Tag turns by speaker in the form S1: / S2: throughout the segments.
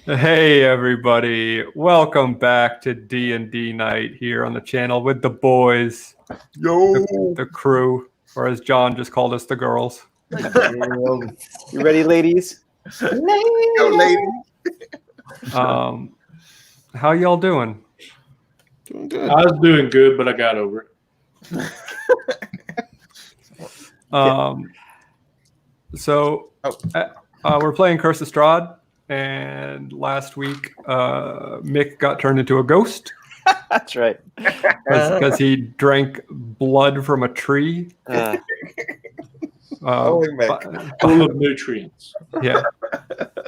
S1: Hey everybody, welcome back to D&D night here on the channel with the boys, the crew, or as John just called us, the girls.
S2: You ready, ladies?
S3: Go, ladies.
S1: How y'all doing?
S3: Doing good.
S4: I was doing good, but I got over it.
S1: So we're playing Curse of Strahd, and last week Mick got turned into a ghost.
S2: That's right.
S1: Because he drank blood from a tree.
S4: Full of nutrients.
S1: Yeah.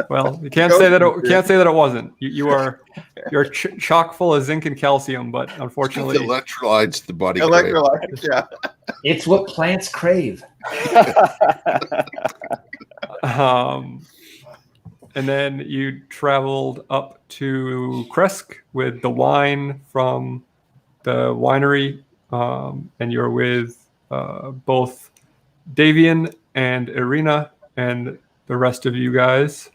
S1: Well, you can't say that. It wasn't. You're chock full of zinc and calcium, but unfortunately,
S3: the electrolytes the body.
S5: Electrolytes, yeah.
S6: It's what plants crave.
S1: And then you traveled up to Kresk with the wine from the winery, and you're with both Davian and Irina and the rest of you guys.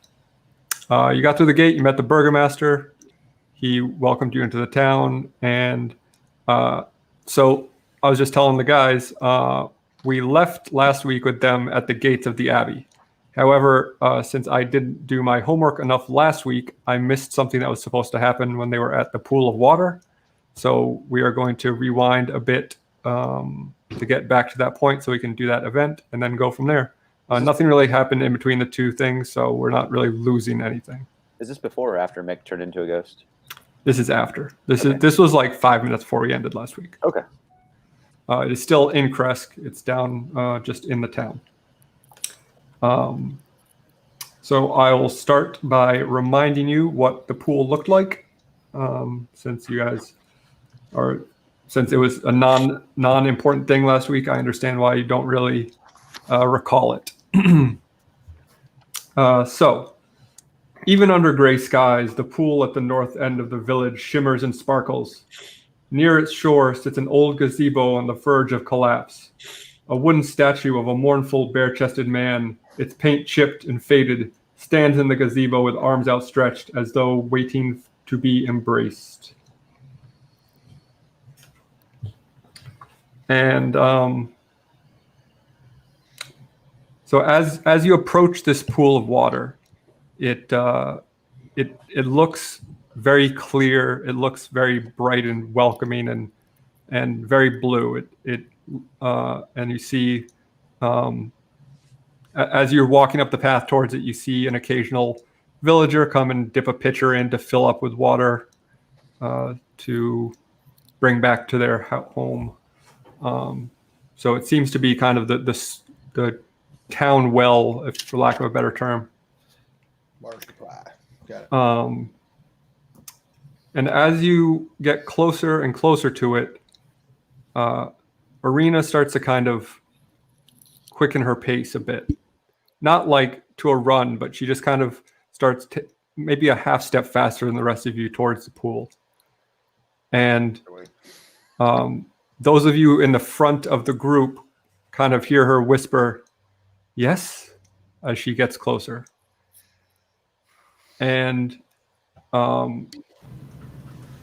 S1: You got through the gate, you met the burgomaster. He welcomed you into the town, and so I was just telling the guys, we left last week with them at the gates of the Abbey. However, since I didn't do my homework enough last week, I missed something that was supposed to happen when they were at the pool of water. So we are going to rewind a bit to get back to that point so we can do that event and then go from there. Nothing really happened in between the two things, so we're not really losing anything.
S2: Is this before or after Mick turned into a ghost?
S1: This is after. This was like 5 minutes before we ended last week.
S2: Okay.
S1: It is still in Kresk. It's down just in the town. So I will start by reminding you what the pool looked like, since you guys are, since it was a non-important thing last week. I understand why you don't really recall it. So, even under gray skies, the pool at the north end of the village shimmers and sparkles. Near its shore sits an old gazebo on the verge of collapse. A wooden statue of a mournful, bare-chested man, its paint chipped and faded, stands in the gazebo with arms outstretched as though waiting to be embraced. And so as you approach this pool of water, it looks very clear. It looks very bright and welcoming and very blue. And you see, as you're walking up the path towards it, you see an occasional villager come and dip a pitcher in to fill up with water to bring back to their home. So it seems to be kind of the town well, if for lack of a better term.
S5: Water supply. Got it.
S1: And as you get closer and closer to it, Irina starts to kind of quicken her pace a bit. Not like to a run, but she just kind of starts maybe a half step faster than the rest of you towards the pool. And those of you in the front of the group kind of hear her whisper, "Yes," as she gets closer. And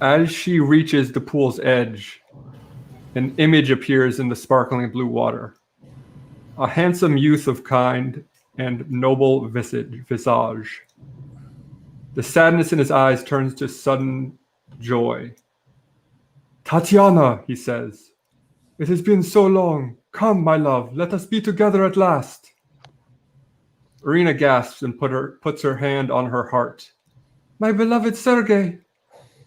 S1: as she reaches the pool's edge, an image appears in the sparkling blue water. A handsome youth of kind and noble visage. The sadness in his eyes turns to sudden joy. "Tatiana," he says, "it has been so long. Come, my love, let us be together at last." Irina gasps and puts her hand on her heart. "My beloved Sergei,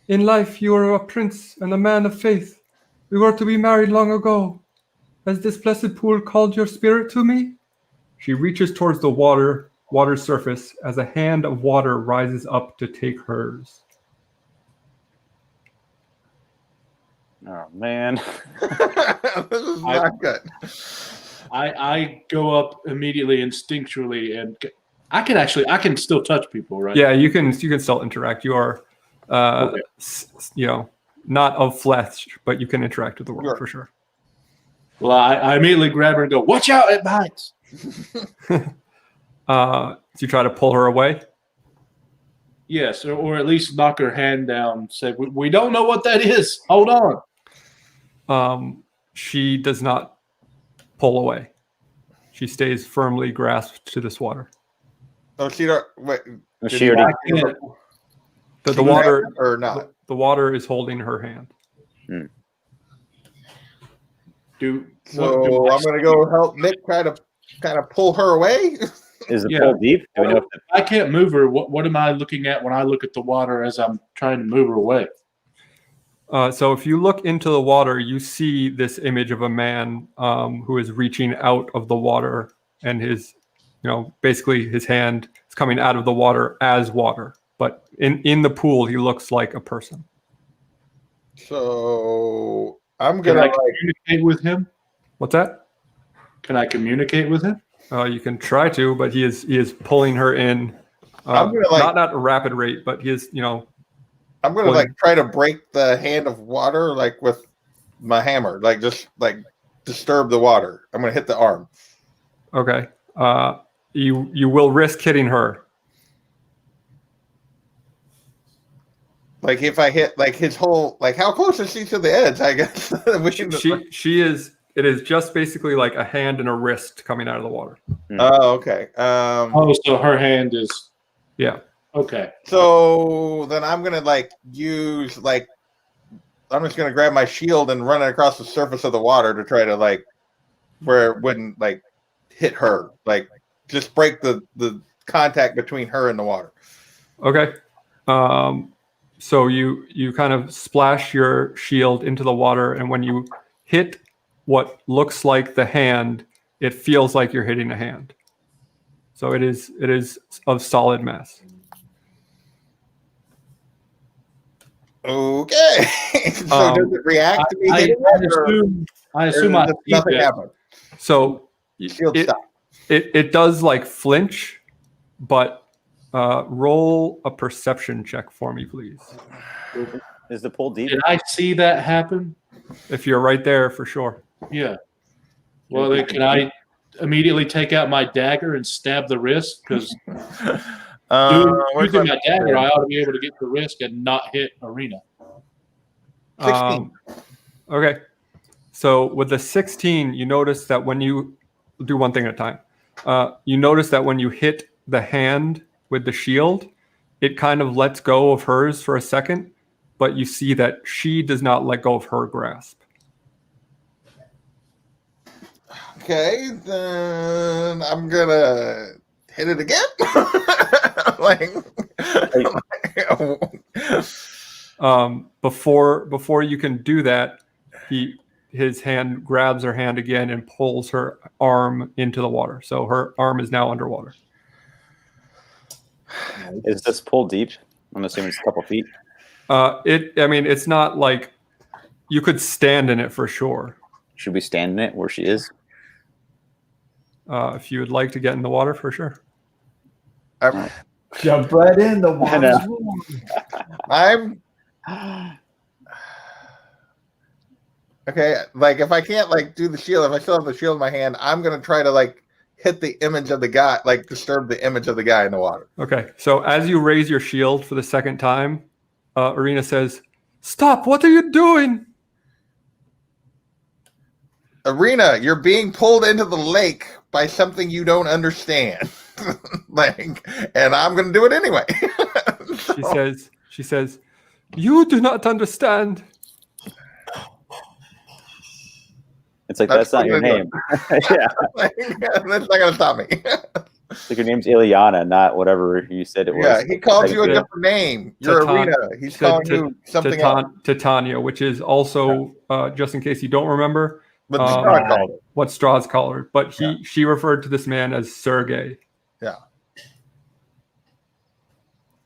S1: in life you were a prince and a man of faith. We were to be married long ago. Has this blessed pool called your spirit to me?" She reaches towards the water's surface as a hand of water rises up to take hers.
S2: Oh, man.
S5: This is not good.
S4: I go up immediately, instinctually, and I can still touch people, right?
S1: Yeah, you can still interact. You are,
S4: Okay.
S1: Not of flesh, but you can interact with the world for sure.
S4: Well, I immediately grab her and go, "Watch out, it bites."
S1: Do you try to pull her away?
S4: Yes, or at least knock her hand down. Say, we don't know what that is. Hold on.
S1: She does not pull away. She stays firmly grasped to this water.
S5: Oh, she don't. Wait,
S2: Was
S5: did
S2: she
S5: he
S2: already-
S5: give her-
S1: The water
S5: or not?
S1: The water is holding her hand.
S5: So I'm gonna go help Nick try to kind of pull her away.
S2: Is the
S4: Yeah.
S2: pool deep? Do we know if the,
S4: I can't move her. What am I looking at when I look at the water as I'm trying to move her away?
S1: So if you look into the water, you see this image of a man who is reaching out of the water, and basically his hand is coming out of the water as water. But in the pool, he looks like a person.
S5: So I'm
S4: Can
S5: gonna
S4: I communicate with him?
S1: What's that?
S4: Can I communicate with him?
S1: You can try to, but he is pulling her in.
S5: I'm gonna,
S1: not at a rapid rate, but he is,
S5: I'm gonna try to break the hand of water with my hammer, just disturb the water. I'm gonna hit the arm.
S1: Okay. You will risk hitting her.
S5: If I hit his whole how close is she to the edge? I guess
S1: She is. It is just basically like a hand and a wrist coming out of the water.
S5: Oh, okay.
S4: So her hand is.
S1: Yeah.
S4: Okay.
S5: So then I'm gonna use I'm just gonna grab my shield and run it across the surface of the water to try to where it wouldn't hit her, just break the contact between her and the water.
S1: Okay. So you kind of splash your shield into the water, and when you hit what looks like the hand, it feels like you're hitting a hand. So it is of solid mass.
S5: Okay. So does it react to me hitting it,
S4: I assume I see
S5: nothing
S4: that.
S5: happened?
S1: So
S5: Shield stop.
S1: it does flinch, but roll a perception check for me, please.
S2: is the pool deep?
S4: Did I see that happen?
S1: If you're right there, for sure.
S4: Yeah. Well, then can I immediately take out my dagger and stab the wrist? Because using my dagger, I ought to be able to get the wrist and not hit Arena.
S5: 16.
S1: Okay. So with the 16, you notice that when you do one thing at a time, you notice that when you hit the hand with the shield, it kind of lets go of hers for a second, but you see that she does not let go of her grasp.
S5: Okay, then I'm gonna hit it again.
S1: Before you can do that, his hand grabs her hand again and pulls her arm into the water. So her arm is now underwater.
S2: Is this pool deep? I'm assuming it's a couple feet.
S1: It's not like you could stand in it for sure.
S2: Should we stand in it where she is?
S1: If you would like to get in the water, for sure.
S6: Jump right in. The water's warm.
S5: I'm okay. If I can't do the shield, if I still have the shield in my hand, I'm gonna try to hit the image of the guy, disturb the image of the guy in the water.
S1: Okay. So as you raise your shield for the second time, Arena says, "Stop! What are you doing?"
S5: Arena, you're being pulled into the lake by something you don't understand. And I'm going to do it anyway.
S1: She says, "You do not understand."
S2: It's that's not your name. Yeah.
S5: That's not going to stop me.
S2: It's your name's Ileana, not whatever you said it was.
S5: Yeah, he called you a different name. You're Arena. He's calling you something else.
S1: Titania, which is also, just in case you don't remember,
S5: But Strahd called it.
S1: what Strahd's called her. But she referred to this man as Sergey.
S5: Yeah.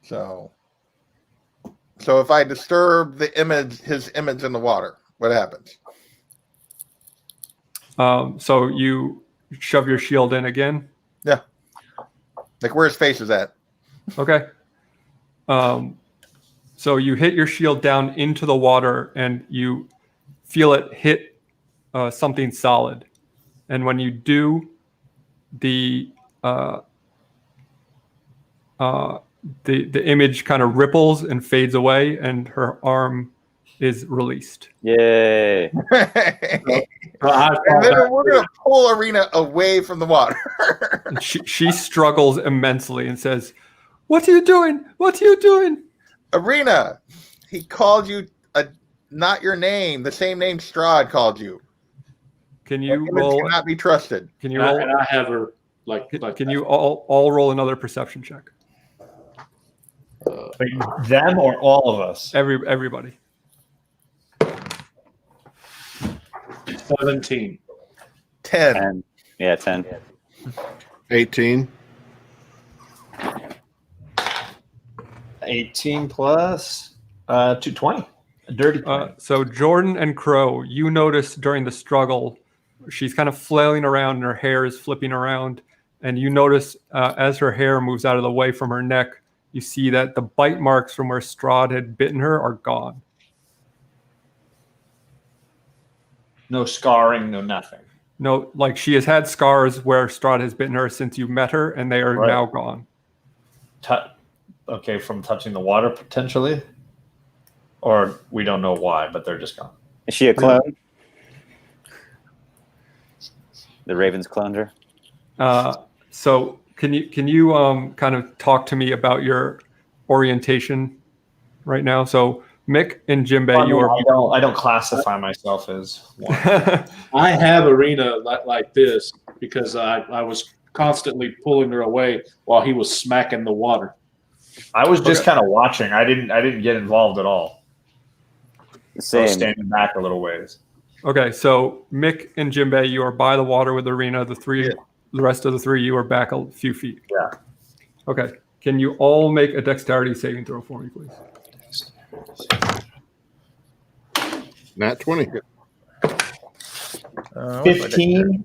S5: So if I disturb his image in the water, what happens?
S1: So you shove your shield in again.
S5: Yeah. Where his face is at.
S1: Okay. So you hit your shield down into the water and you feel it hit something solid. And when you do, the image kind of ripples and fades away, and her arm is released.
S2: Yay!
S5: And then we're gonna pull Arena away from the water.
S1: And she struggles immensely and says, "What are you doing? What are you doing?"
S5: Arena, he called you not your name, the same name Strahd called you.
S1: Can you roll?
S5: Cannot be trusted.
S1: Can you roll?
S4: And I have her
S1: Can you all roll another perception check?
S6: Them or all of us?
S1: Everybody.
S4: 17.
S5: 10.
S2: 10. Yeah, 10.
S3: 18.
S6: 18 plus 220. A dirty 20.
S1: So Jordan and Crow, you notice during the struggle, she's kind of flailing around and her hair is flipping around. And you notice as her hair moves out of the way from her neck, you see that the bite marks from where Strahd had bitten her are gone.
S6: No scarring, no nothing.
S1: No, like she has had scars where Strahd has bitten her since you met her, and they are
S6: Right.
S1: now gone.
S6: Okay, from touching the water potentially? Or we don't know why, but they're just gone.
S2: Is she a clone? The Ravens cloned her.
S1: So can you kind of talk to me about your orientation right now? So Mick and Jimbei, you are.
S6: I don't classify myself as one.
S4: I have Arena like this because I was constantly pulling her away while he was smacking the water.
S6: I was just kind of watching. I didn't get involved at all. I was
S2: Same.
S6: standing back a little ways.
S1: Okay, so Mick and Jimbei, you are by the water with Arena. The rest of the three, you are back a few feet.
S6: Yeah.
S1: Okay. Can you all make a dexterity saving throw for me, please?
S3: Nat 20.
S6: 15.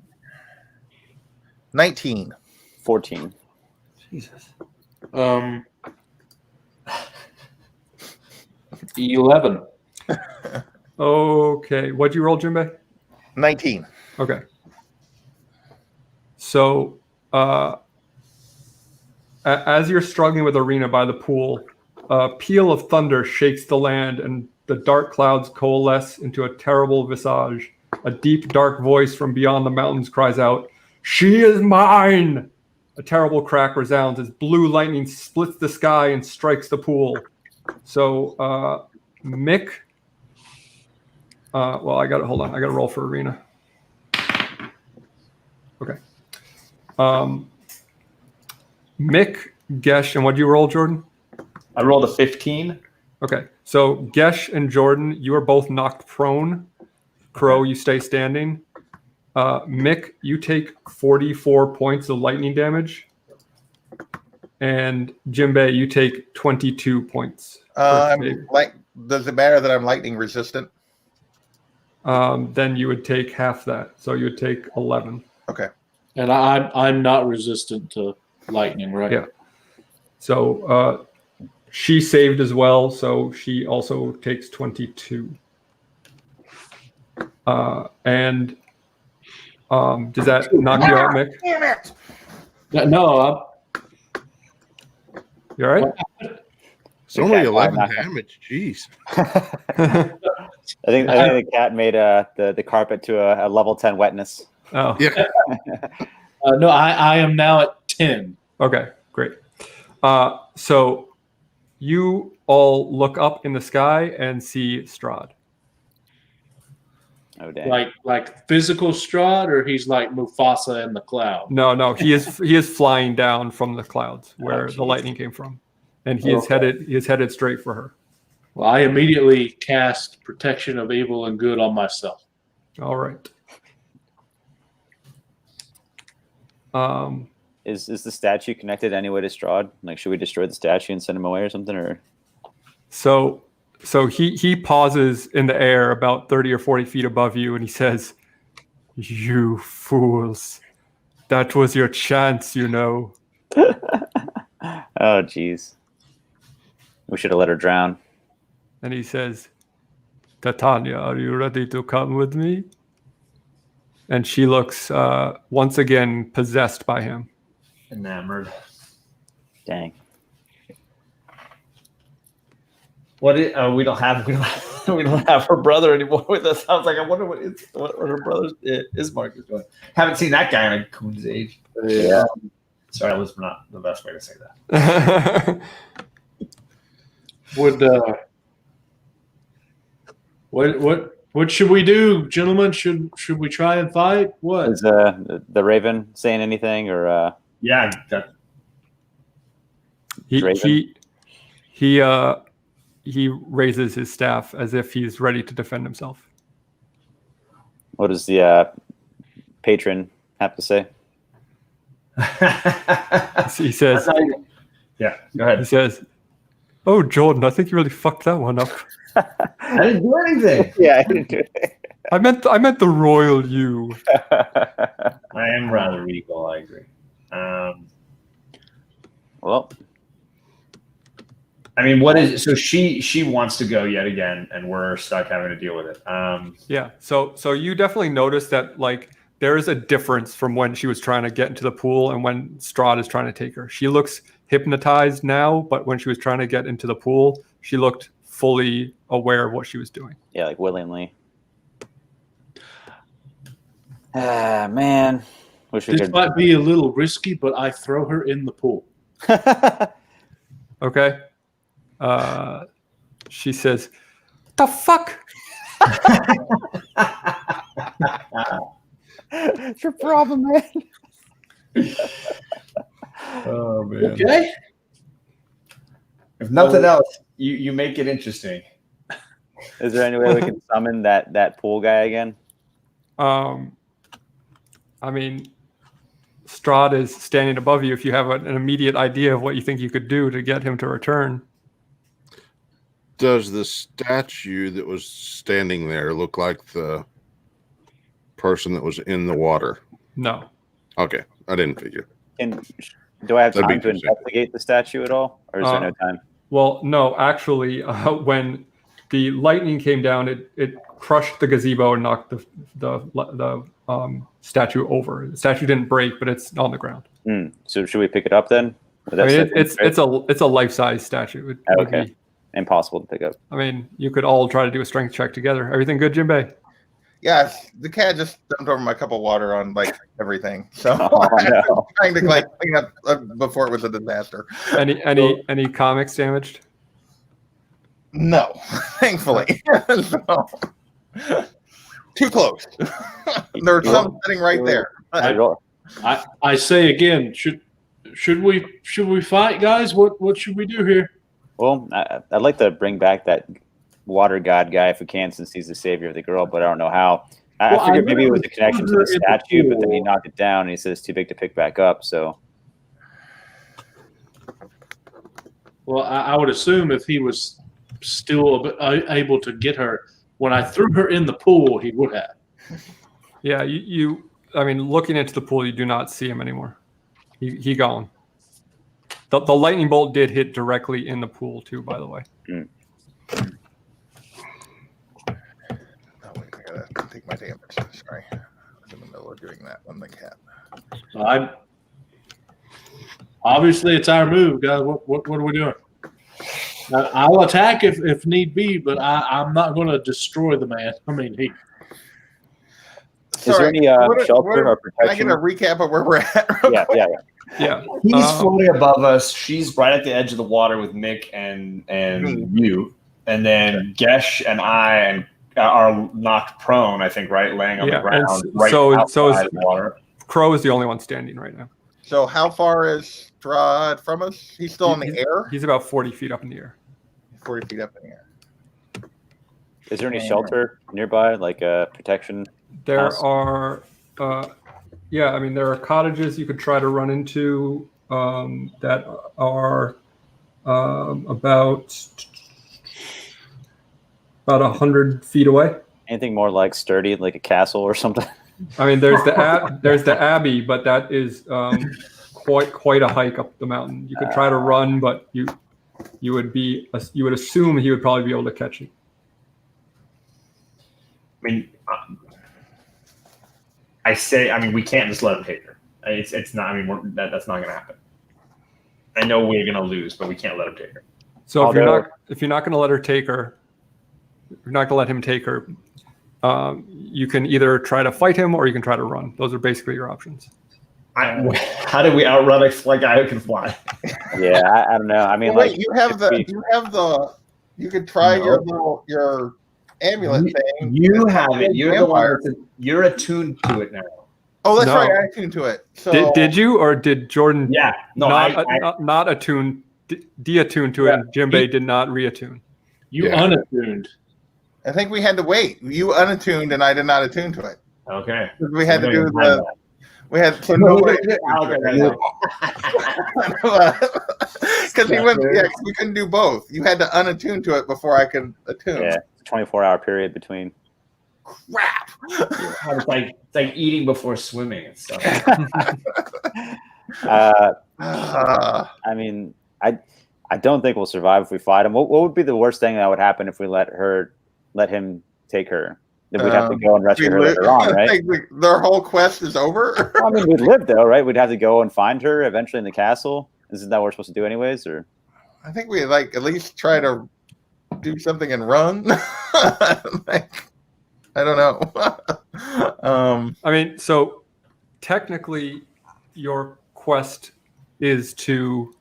S5: 19.
S2: 14.
S6: Jesus.
S4: 11.
S1: Okay. What'd you roll, Jimbei?
S5: 19.
S1: Okay. So, as you're struggling with Arena by the pool, a peal of thunder shakes the land, and the dark clouds coalesce into a terrible visage. A deep, dark voice from beyond the mountains cries out, "She is mine!" A terrible crack resounds as blue lightning splits the sky and strikes the pool. So, Mick. Well, hold on. I got to roll for Arena. Okay. Mick, Gesh, and what'd you roll, Jordan?
S6: I rolled a 15.
S1: Okay. So Gesh and Jordan, you are both knocked prone. Crow, you stay standing. Mick, you take 44 points of lightning damage. And Jimbei, you take 22 points.
S5: Does it matter that I'm lightning resistant?
S1: Then you would take half that. So you would take 11.
S5: Okay.
S4: And I'm not resistant to lightning, right?
S1: Yeah. So she saved as well, so she also takes 22. And does that knock you out, Mick?
S5: Damn it!
S4: No,
S1: You all right?
S3: It's only
S2: Okay,
S3: 11
S2: fine.
S3: damage. Jeez.
S2: I think the cat made the carpet to a level 10 wetness.
S1: Oh,
S3: Yeah.
S4: no, I am now at 10.
S1: okay, great. So you all look up in the sky and see Strahd.
S2: Oh, dang.
S4: Like physical Strahd, or he's like Mufasa in the cloud.
S1: No, he is flying down from the clouds where the
S2: geez.
S1: lightning came from, and he is headed straight for her.
S4: Well, I immediately cast Protection of Evil and Good on myself.
S1: All right.
S2: Is the statue connected anyway to Strahd? Like, should we destroy the statue and send him away or something? Or
S1: So he pauses in the air about 30 or 40 feet above you, and he says, "You fools, that was your chance, you know."
S2: oh, geez, we should have let her drown.
S1: And he says, "Titania, are you ready to come with me?" And she looks once again possessed by him.
S6: Enamored.
S2: Dang.
S6: We don't have her brother anymore with us. I was like, I wonder what her brother's Ismark is doing. Haven't seen that guy in a coon's age.
S2: Yeah.
S6: Sorry, that was not the best way to say that.
S4: What should we do, gentlemen? Should we try and fight? What?
S2: Is the Raven saying anything or?
S6: Yeah,
S1: he raises his staff as if he's ready to defend himself.
S2: What does the patron have to say?
S1: He says,
S6: "Yeah, go ahead."
S1: He says, "Oh, Jordan, I think you really fucked that one up."
S6: I didn't do anything.
S2: Yeah, I didn't do it.
S1: I meant the royal you.
S6: I am rather regal. I agree.
S2: Well,
S6: I mean, what is it? So she wants to go yet again, and we're stuck having to deal with it.
S1: Yeah. So you definitely notice that like there is a difference from when she was trying to get into the pool and when Strahd is trying to take her. She looks hypnotized now, but when she was trying to get into the pool, she looked fully aware of what she was doing.
S2: yeah, like willingly. Ah, man. Wish we
S4: This
S2: could.
S4: might be a little risky, but I throw her in the pool.
S1: Okay. She says, "The fuck."
S2: What's your problem, man?
S6: Oh man!
S4: Okay.
S6: If nothing else, you make it interesting.
S2: Is there any way we can summon that pool guy again?
S1: I mean, Strahd is standing above you. If you have an immediate idea of what you think you could do to get him to return.
S3: Does the statue that was standing there look like the person that was in the water?
S1: No.
S3: Okay, I didn't figure.
S2: Do I have
S3: That'd be
S2: time to
S3: interesting.
S2: investigate the statue at all, or is there no time?
S1: Well, no, actually, when the lightning came down, it crushed the gazebo and knocked the statue over. The statue didn't break, but it's on the ground.
S2: So should we pick it up then?
S1: I mean, it's a life-size statue. It would
S2: Okay.
S1: be-
S2: Impossible to pick up.
S1: I mean, you could all try to do a strength check together. Everything good, Jinbei?
S5: Yeah, the cat just dumped over my cup of water on like everything. So
S2: Oh, no.
S5: trying to like clean up before it was a disaster.
S1: Any comics damaged?
S5: No, thankfully. So, too close. There's some sitting right there.
S4: I say again, should we fight, guys? What should we do here?
S2: Well, I'd like to bring back that water god guy if we can, since he's the savior of the girl, but I don't know how. I figured maybe it was a connection to the statue, but then he knocked it down and he said it's too big to pick back up. So,
S4: Well, I would assume if he was still able to get her when I threw her in the pool, he would have.
S1: Yeah, I mean, looking into the pool, you do not see him anymore. He gone. The lightning bolt did hit directly in the pool too, by the way.
S5: Oh, wait, I gotta take my damage. Sorry. I was in the middle of doing that on the cat.
S4: Obviously, it's our move, guys. What are we doing? I'll attack if need be, but I'm not going to destroy the man. I mean,
S2: is there any shelter or
S5: Can I get
S2: protection?
S5: a recap of where we're at?
S1: Yeah.
S6: He's floating above us. She's right at the edge of the water with Mick and you, and then Gesh and I are knocked prone. I think, right, laying on the ground, right outside the water.
S1: Crow is the only one standing right now.
S5: So how far is Strahd from us? He's still in the air?
S1: He's about 40 feet up in the air.
S5: 40 feet up in the air.
S2: Is there any shelter nearby, like protection?
S1: There
S2: house?
S1: are, I mean, there are cottages you could try to run into that are about 100 feet away.
S2: Anything more like sturdy, like a castle or something?
S1: I mean, there's the Abbey, but that is quite a hike up the mountain. You could try to run, but you would assume he would probably be able to catch you.
S6: I mean, we can't just let him take her. It's not. I mean, that's not going to happen. I know we're going to lose, but we can't let him take her.
S1: So if you're not going to let her take her, you're not going to let him take her. You can either try to fight him or you can try to run. Those are basically your options.
S6: How do we outrun a guy who can fly?
S2: Yeah, I don't know. I mean,
S5: well, wait, you could try your amulet thing.
S6: You have it. You're the one. You're attuned to it now.
S5: Oh, that's right. I attuned to it. So
S1: did you, or did Jordan?
S6: Yeah, no,
S1: not attune, de-attune to it. And Jimbei did not reattune.
S4: You unattuned.
S5: I think we had to wait. You unattuned, and I did not attune to it.
S6: Okay.
S5: We had to do the. We had so nobody. Because we couldn't do both. You had to unattune to it before I could attune.
S2: Yeah, 24-hour period between.
S5: Crap.
S6: It's like eating before swimming and stuff.
S2: I mean, I don't think we'll survive if we fight him. What would be the worst thing that would happen if we let him take her? Then we'd have to go and rescue her later on, right?
S5: Their whole quest is over.
S2: I mean, we'd live though, right? We'd have to go and find her eventually in the castle. Isn't that what we're supposed to do, anyways? Or
S5: I think we at least try to do something and run. I don't know.
S1: I mean, so technically, your quest is to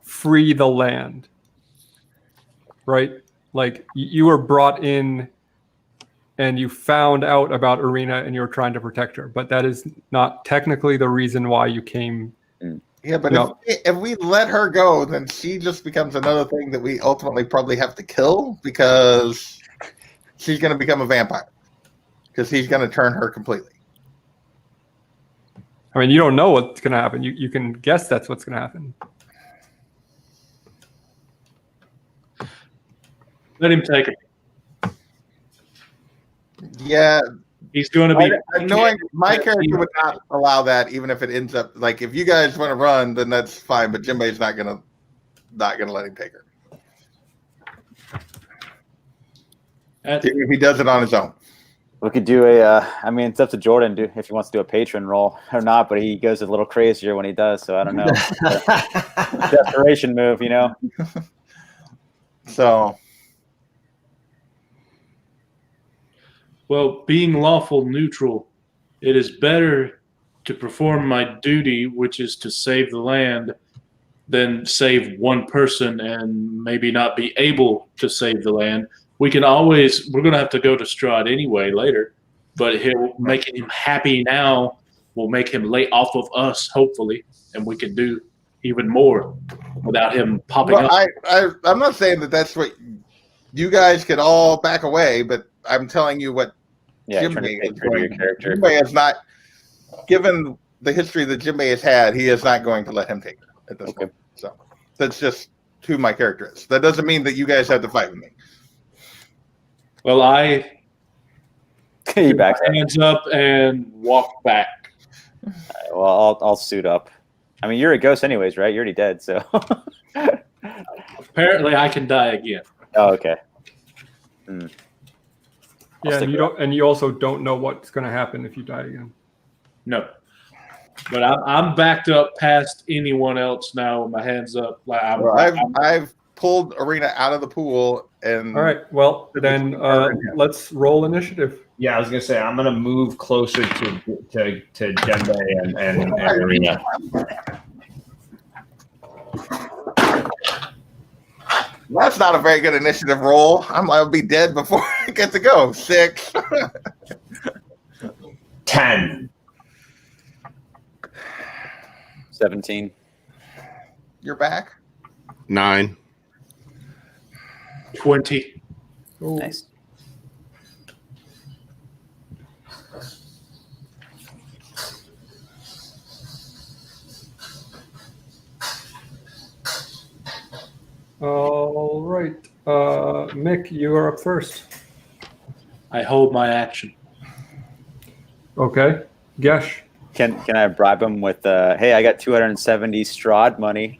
S1: free the land, right? Like you were brought in and you found out about Irina and you were trying to protect her, but that is not technically the reason why you came.
S5: Yeah, but if we let her go, then she just becomes another thing that we ultimately probably have to kill because she's going to become a vampire because he's going to turn her completely.
S1: I mean, you don't know what's going to happen. You can guess that's what's going to happen.
S4: Let him take it.
S5: Yeah.
S4: He's going to be.
S5: Knowing my character would not allow that, even if it ends up like if you guys want to run, then that's fine. But Jimbei's not gonna let him take her. Even if he does it on his own.
S2: we could do I mean, it's up to Jordan if he wants to do a patron roll or not, but he goes a little crazier when he does, so I don't know. Desperation move,
S5: So.
S4: Well, being lawful neutral, it is better to perform my duty, which is to save the land, than save one person and maybe not be able to save the land. We're going to have to go to Strahd anyway later, but making him happy now will make him lay off of us, hopefully, and we can do even more without him popping up.
S5: I'm not saying that that's what you guys could all back away, but I'm telling you what Jimbei is not, given the history that Jimbei has had, he is not going to let him take her at this point. So that's just who my character is. That doesn't mean that you guys have to fight with me.
S4: Well, I
S2: put my
S4: hands up and walk back.
S2: Right, well, I'll suit up. I mean, you're a ghost anyways, right? You're already dead, so.
S4: Apparently, I can die again.
S2: Oh, okay.
S1: Yeah, and you also don't know what's going to happen if you die again.
S4: No, but I'm backed up past anyone else now with my hands up. Like
S5: I've pulled Irina out of the pool, and
S1: all right. Well, then let's roll initiative.
S6: Yeah, I was gonna say I'm gonna move closer to Jimbei and Irina.
S5: That's not a very good initiative roll. I'll be dead before I get to go. 6.
S6: 10.
S2: 17.
S5: You're back.
S3: 9.
S4: 20.
S2: Nice.
S1: All right, Mick, you are up first.
S4: I hold my action.
S1: Okay, Gesh.
S2: Can I bribe him with hey, I got 270 Strahd money.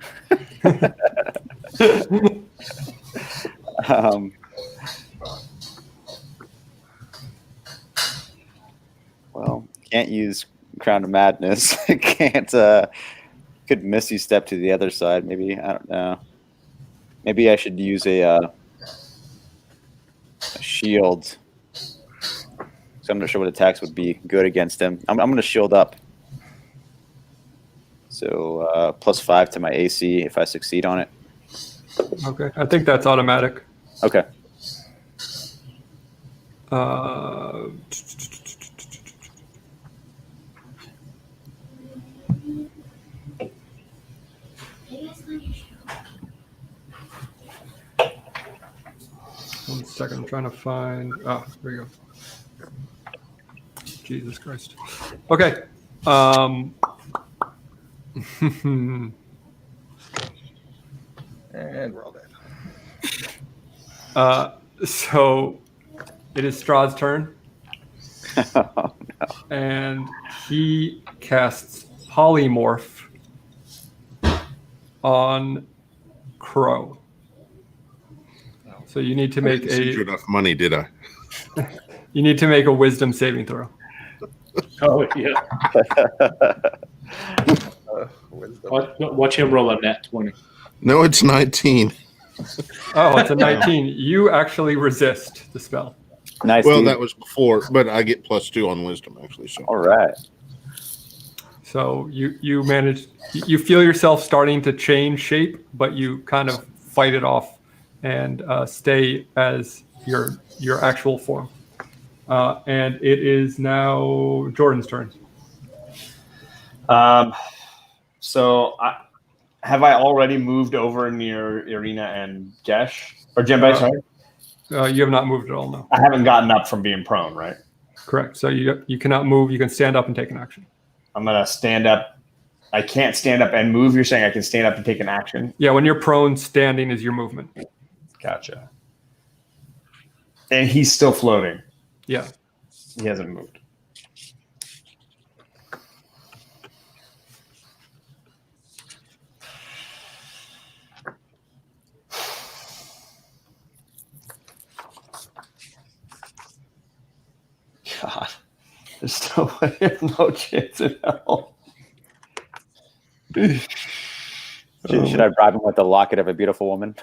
S2: Well, can't use Crown of Madness. Can't could misty step to the other side, maybe. I don't know. Maybe I should use a shield. So I'm not sure what attacks would be good against him. I'm going to shield up. So +5 to my AC if I succeed on it.
S1: Okay, I think that's automatic.
S2: Okay.
S1: One second, I'm trying to find. Oh, there you go. Jesus Christ. Okay.
S5: And we're all dead.
S1: So it is Strahd's turn,
S2: Oh, no.
S1: and he casts Polymorph on Crow. So you need to make
S3: Didn't you enough money, did I?
S1: You need to make a Wisdom saving throw.
S4: Oh yeah.
S5: Wisdom.
S4: Watch him roll a nat 20.
S3: No, it's 19.
S1: Oh, it's a 19. You actually resist the spell.
S2: Nice.
S3: Well,
S2: dude.
S3: that was before, but I get +2 on wisdom actually. So
S2: All right.
S1: So you manage. You feel yourself starting to change shape, but you kind of fight it off and stay as your actual form. And it is now Jordan's turn.
S6: So have I already moved over near Irina and Gesh? Or Jembe, sorry?
S1: You have not moved at all, no.
S6: I haven't gotten up from being prone, right?
S1: Correct. So you cannot move. You can stand up and take an action.
S6: I'm going to stand up. I can't stand up and move. You're saying I can stand up and take an action?
S1: Yeah, when you're prone, standing is your movement.
S6: Gotcha. And he's still floating.
S1: Yeah.
S6: He hasn't moved. God, there's no way, no chance in hell.
S2: Should I bribe him with the locket of a beautiful woman?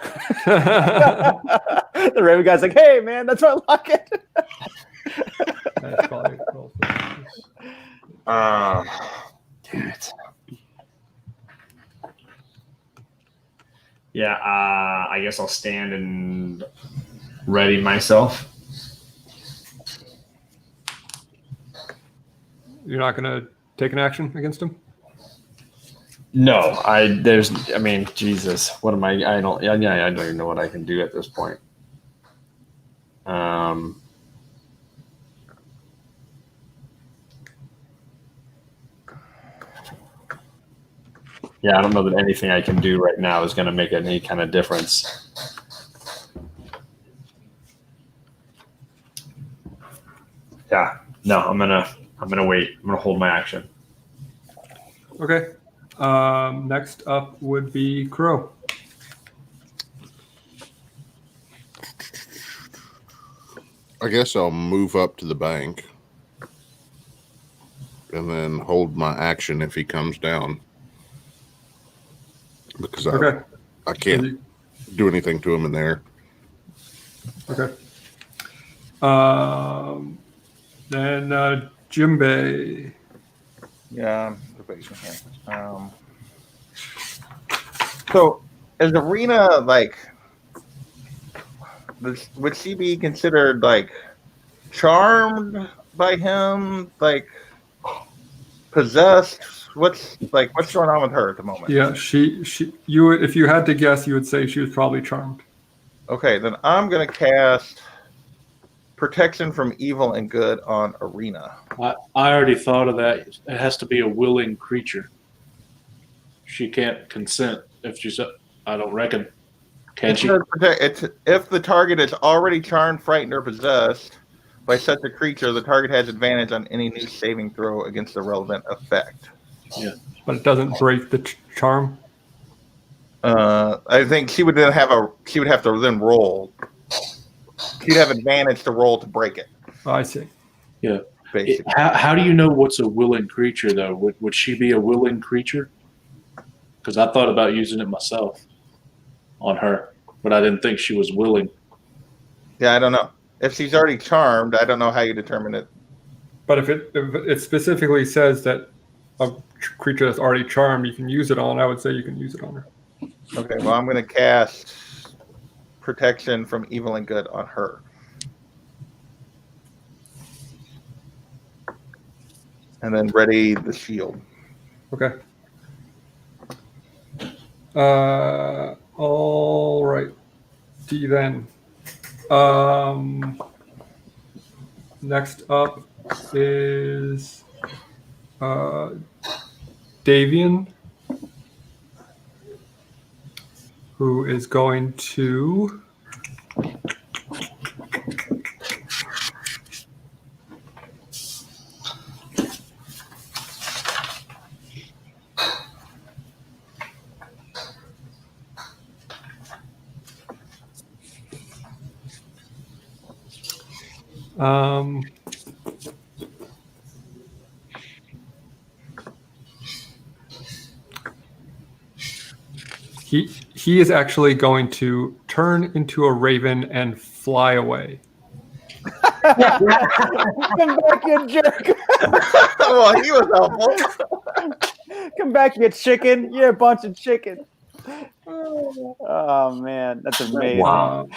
S2: The Raven guy's like, "Hey, man, that's my locket."
S1: That's probably a roll.
S6: Damn it. Yeah, I guess I'll stand and ready myself.
S1: You're not going to take an action against him?
S6: No, Jesus, what am I don't even know what I can do at this point. Yeah, I don't know that anything I can do right now is going to make any kind of difference. Yeah, no, I'm gonna wait. I'm gonna hold my action.
S1: Okay. Next up would be Crow.
S3: I guess I'll move up to the bank and then hold my action if he comes down. Because I can't do anything to him in there.
S1: Okay. Then Jimbei.
S5: Yeah. So, is Arena like? Would she be considered like charmed by him? Like possessed? What's going on with her at the moment?
S1: Yeah, you would, if you had to guess, you would say she was probably charmed.
S5: Okay, then I'm gonna cast Protection from Evil and Good on Arena.
S4: I already thought of that. It has to be a willing creature. She can't consent if she's. I don't reckon. Can she?
S5: If the target is already charmed, frightened, or possessed by such a creature, the target has advantage on any new saving throw against the relevant effect.
S4: Yeah,
S1: but it doesn't break the charm.
S5: I think she would then she would have to then roll. She'd have advantage to roll to break it.
S1: Oh, I see.
S4: Yeah.
S5: Basically.
S4: How do you know what's a willing creature though? Would she be a willing creature? Because I thought about using it myself on her. but I didn't think she was willing.
S5: Yeah, I don't know. If she's already charmed, I don't know how you determine it.
S1: But if it specifically says that a creature that's already charmed you can use it on, I would say you can use it on her.
S5: Okay, well, I'm going to cast protection from evil and good on her. And then ready the shield.
S1: Okay. All right. D then. Next up is Davian, who is going to he is actually going to turn into a raven and fly away.
S2: Come back, you jerk!
S5: Well, he was helpful.
S2: Come back, you chicken! You're a bunch of chicken. Oh man, that's amazing.
S1: Wow.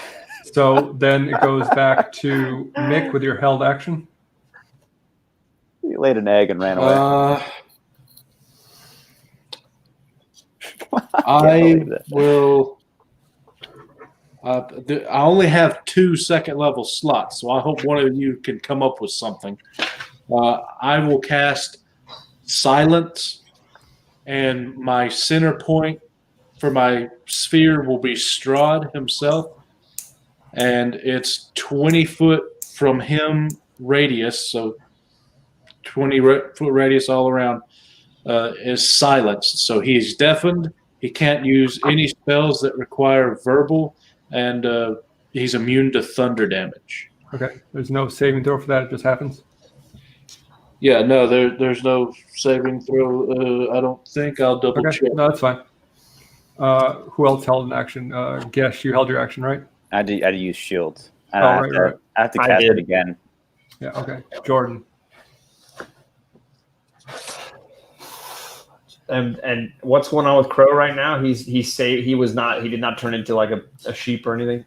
S1: So then it goes back to Mick with your held action.
S2: He laid an egg and ran away.
S4: I will. I only have 2 second-level slots, so I hope one of you can come up with something. I will cast Silence, and my center point for my sphere will be Strahd himself, and it's 20 foot from him radius, so 20-foot radius all around is silenced. So he's deafened. He can't use any spells that require verbal, and he's immune to thunder damage.
S1: Okay. There's no saving throw for that. It just happens.
S4: Yeah, no, there's no saving throw. I don't think. I'll double check.
S1: No, that's fine. Who else held an action? Guess you held your action, right?
S2: I had to use shield.
S1: Right.
S2: I have to cast it again.
S1: Yeah. Okay. Jordan.
S6: And what's going on with Crow right now? He did not turn into like a sheep or anything.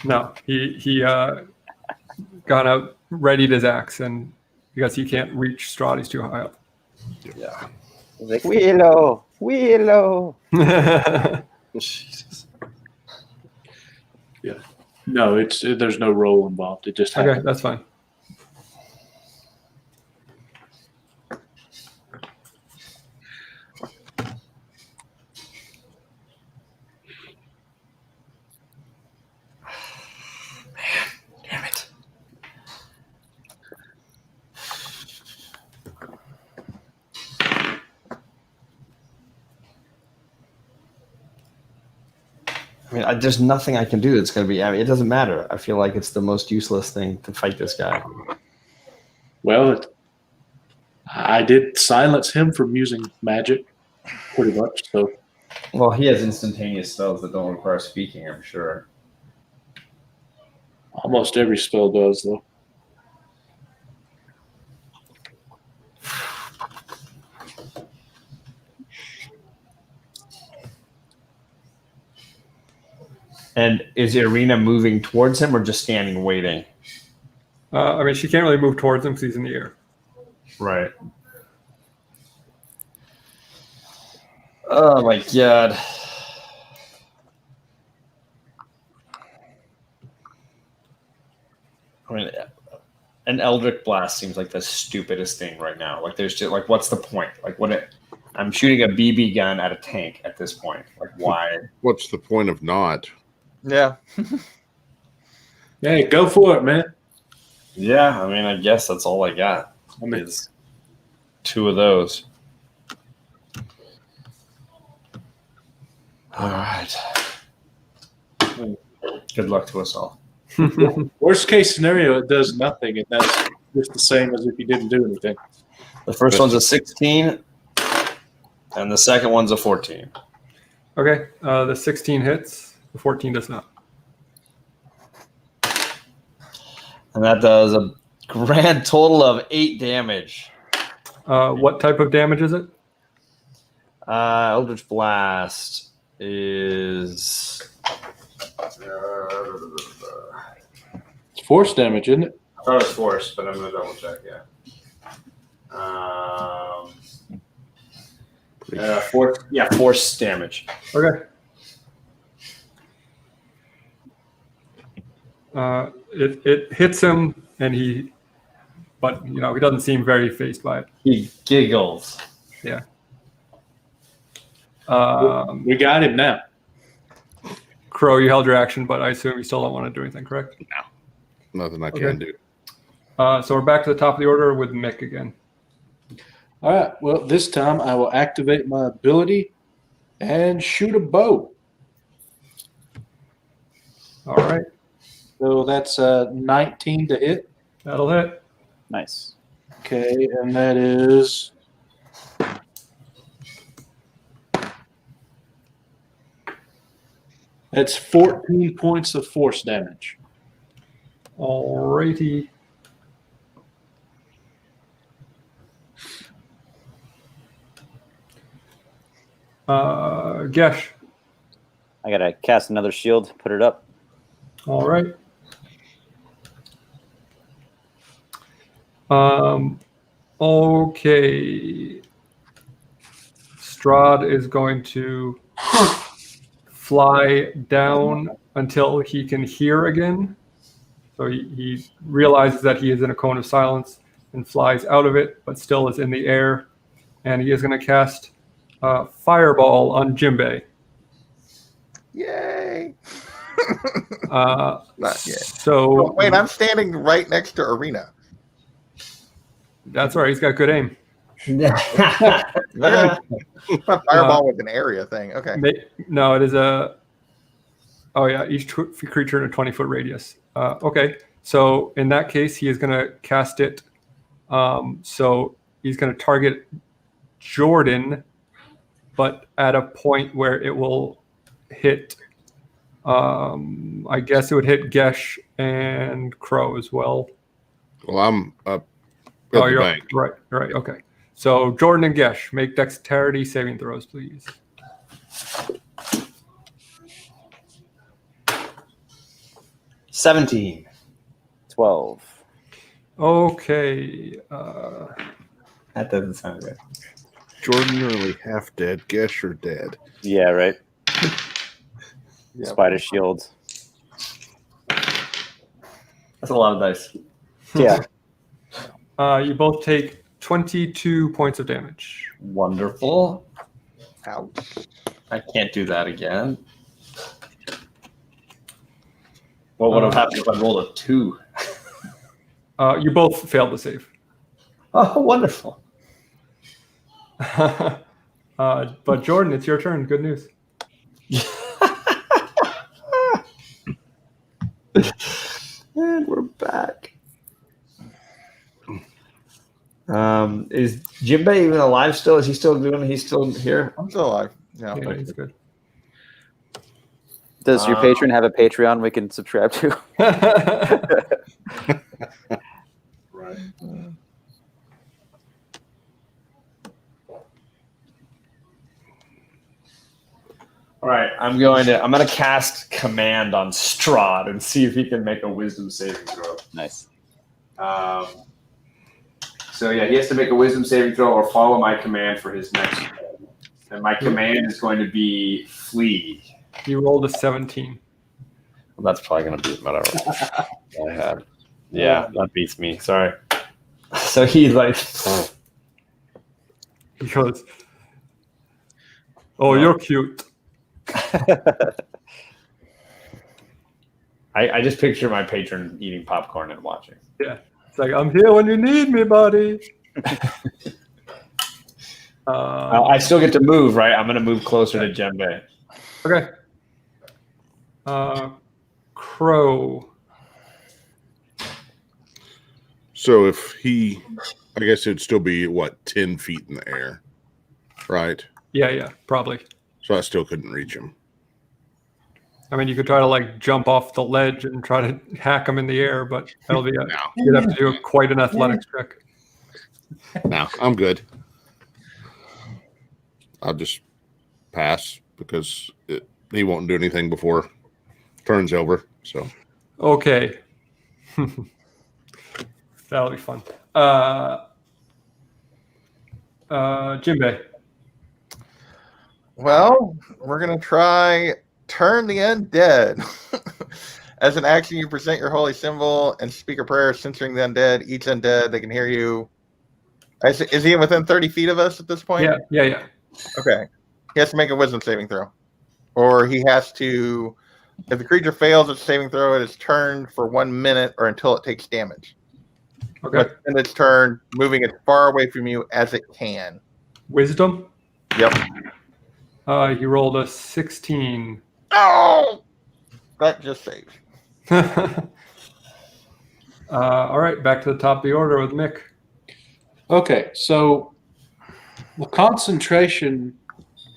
S1: No, he got out, readied his axe, and because he can't reach Strahd, he's too high up.
S6: Yeah.
S2: He's like, Willow.
S6: Jesus.
S4: Yeah. No, there's no roll involved. It just happens.
S1: Okay, that's fine.
S6: Damn it. I mean, there's nothing I can do that's going to be. I mean, it doesn't matter. I feel like it's the most useless thing to fight this guy.
S4: Well, I did silence him from using magic, pretty much. So,
S6: Well, he has instantaneous spells that don't require speaking, I'm sure.
S4: almost every spell does, though.
S6: And is Irina moving towards him or just standing waiting?
S1: I mean, she can't really move towards him because he's in the air.
S6: Right. Oh my god. I mean, an Eldritch Blast seems like the stupidest thing right now. Like, there's just like, what's the point? Like, I'm shooting a BB gun at a tank at this point. Like, why?
S3: What's the point of not?
S5: Yeah.
S4: Hey, go for it, man.
S6: Yeah, I mean, I guess that's all I got.
S4: I mean,
S6: Is 2 of those. All right. Good luck to us all.
S4: worst case scenario, it does nothing, and that's just the same as if you didn't do anything.
S6: The first one's a 16, and the second one's a 14.
S1: Okay, the 16 hits. The 14 does not.
S6: And that does a grand total of 8 damage.
S1: What type of damage is it?
S6: Eldritch Blast is...
S4: It's force damage, isn't it?
S6: I thought it was force, but I'm going to double check, yeah. Force damage.
S1: Okay. It hits him, and but he doesn't seem very fazed by it.
S6: He giggles.
S1: Yeah.
S4: We got him now.
S1: Crow, you held your action, but I assume you still don't want to do anything, correct?
S3: No. Nothing I can do.
S1: So we're back to the top of the order with Mick again.
S4: All right. Well, this time I will activate my ability and shoot a bow.
S1: All right.
S4: So that's 19 to hit.
S1: That'll hit.
S2: Nice.
S4: Okay, and that is... That's 14 points of force damage.
S1: All righty. Gesh.
S2: I gotta cast another shield, put it up.
S1: All right. Okay. Strahd is going to fly down until he can hear again. So he realizes that he is in a cone of silence and flies out of it, but still is in the air. And he is going to cast Fireball on Jimbei.
S5: Yay!
S1: Not
S5: yet.
S1: So
S5: wait, I'm standing right next to Arena.
S1: That's right. He's got good aim.
S5: Fireball was an area thing. Okay.
S1: No, it is a. Oh yeah, each creature in a 20-foot radius. Okay, so in that case, he is going to cast it. So he's going to target Jordan, but at a point where it will hit. I guess it would hit Gesh and Crow as well.
S3: Well, I'm up. At the
S1: you're
S3: bank.
S1: right. Okay. So Jordan and Gesh, make dexterity saving throws, please.
S6: 17.
S2: 12.
S1: Okay.
S6: That doesn't sound good.
S3: Jordan nearly half dead. Gesh or dead.
S2: Yeah, right.
S1: Yep.
S2: Spider shield.
S6: That's a lot of dice.
S2: Yeah.
S1: You both take 22 points of damage.
S6: Wonderful.
S5: Ouch.
S6: I can't do that again. What would have happened if I rolled a 2?
S1: You both failed to save.
S6: Oh, wonderful.
S1: But Jordan, it's your turn. Good news.
S6: And we're back. Is Jimbei even alive still? Is he still doing? He's still here?
S5: I'm still alive. Yeah.
S1: Yeah, he's good.
S2: Does your patron have a Patreon we can subscribe to?
S6: Right. All right, I'm gonna cast Command on Strahd and see if he can make a Wisdom saving throw.
S2: Nice.
S6: So yeah, he has to make a Wisdom saving throw or follow my command for his next turn. And my command is going to be Flee.
S1: You rolled a 17.
S6: Well, that's probably going to beat whatever I had. Yeah, that beats me. Sorry. So he's like,
S1: He goes, "Oh, you're cute."
S6: I just picture my patron eating popcorn and watching.
S1: Yeah, it's like, "I'm here when you need me, buddy."
S6: I still get to move, right? I'm going to move closer to Jimbei.
S1: Okay. Crow.
S3: So if he, I guess it'd still be what, 10 feet in the air, right?
S1: Yeah, probably.
S3: So I still couldn't reach him.
S1: I mean, you could try to like jump off the ledge and try to hack him in the air, but that'll be you'd have to do quite an athletics check.
S3: No, I'm good. I'll just pass because he won't do anything before turn's over. So
S1: okay, that'll be fun. Jinbei.
S5: Well, we're gonna try turn the undead. As an action, you present your holy symbol and speak a prayer censoring the undead. Each undead, they can hear you. Is he within 30 feet of us at this point?
S1: Yeah.
S5: Okay. He has to make a wisdom saving throw. Or he has to, if the creature fails its saving throw, it is turned for 1 minute or until it takes damage.
S1: Okay.
S5: And its turn, moving as far away from you as it can.
S1: Wisdom?
S5: Yep.
S1: He rolled a 16.
S5: Oh! That just saves.
S1: All right, back to the top of the order with Mick.
S4: Okay, so the concentration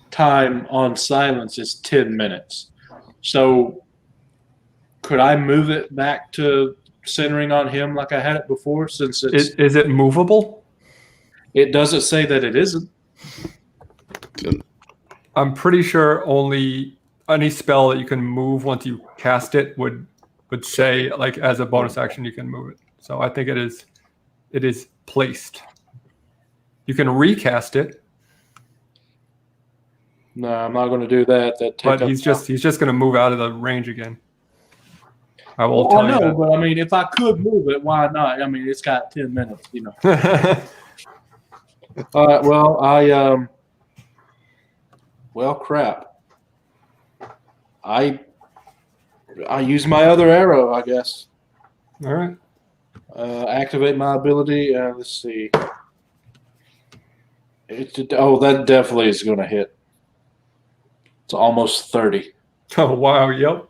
S4: time on silence is 10 minutes. So could I move it back to centering on him like I had it before? Since
S1: Is it movable?
S4: It doesn't say that it isn't.
S1: I'm pretty sure only any spell that you can move once you cast it would say like as a bonus action you can move it. So I think it is placed. You can recast it.
S4: No, I'm not going to do that.
S1: But he's just going to move out of the range again. I will tell you that.
S4: But I mean, if I could move it, why not? I mean, it's got 10 minutes, you know. All right. Well, well, crap. I use my other arrow, I guess.
S1: All right.
S4: Activate my ability. Let's see. That definitely is going to hit. It's almost 30.
S1: Oh, wow. Yep.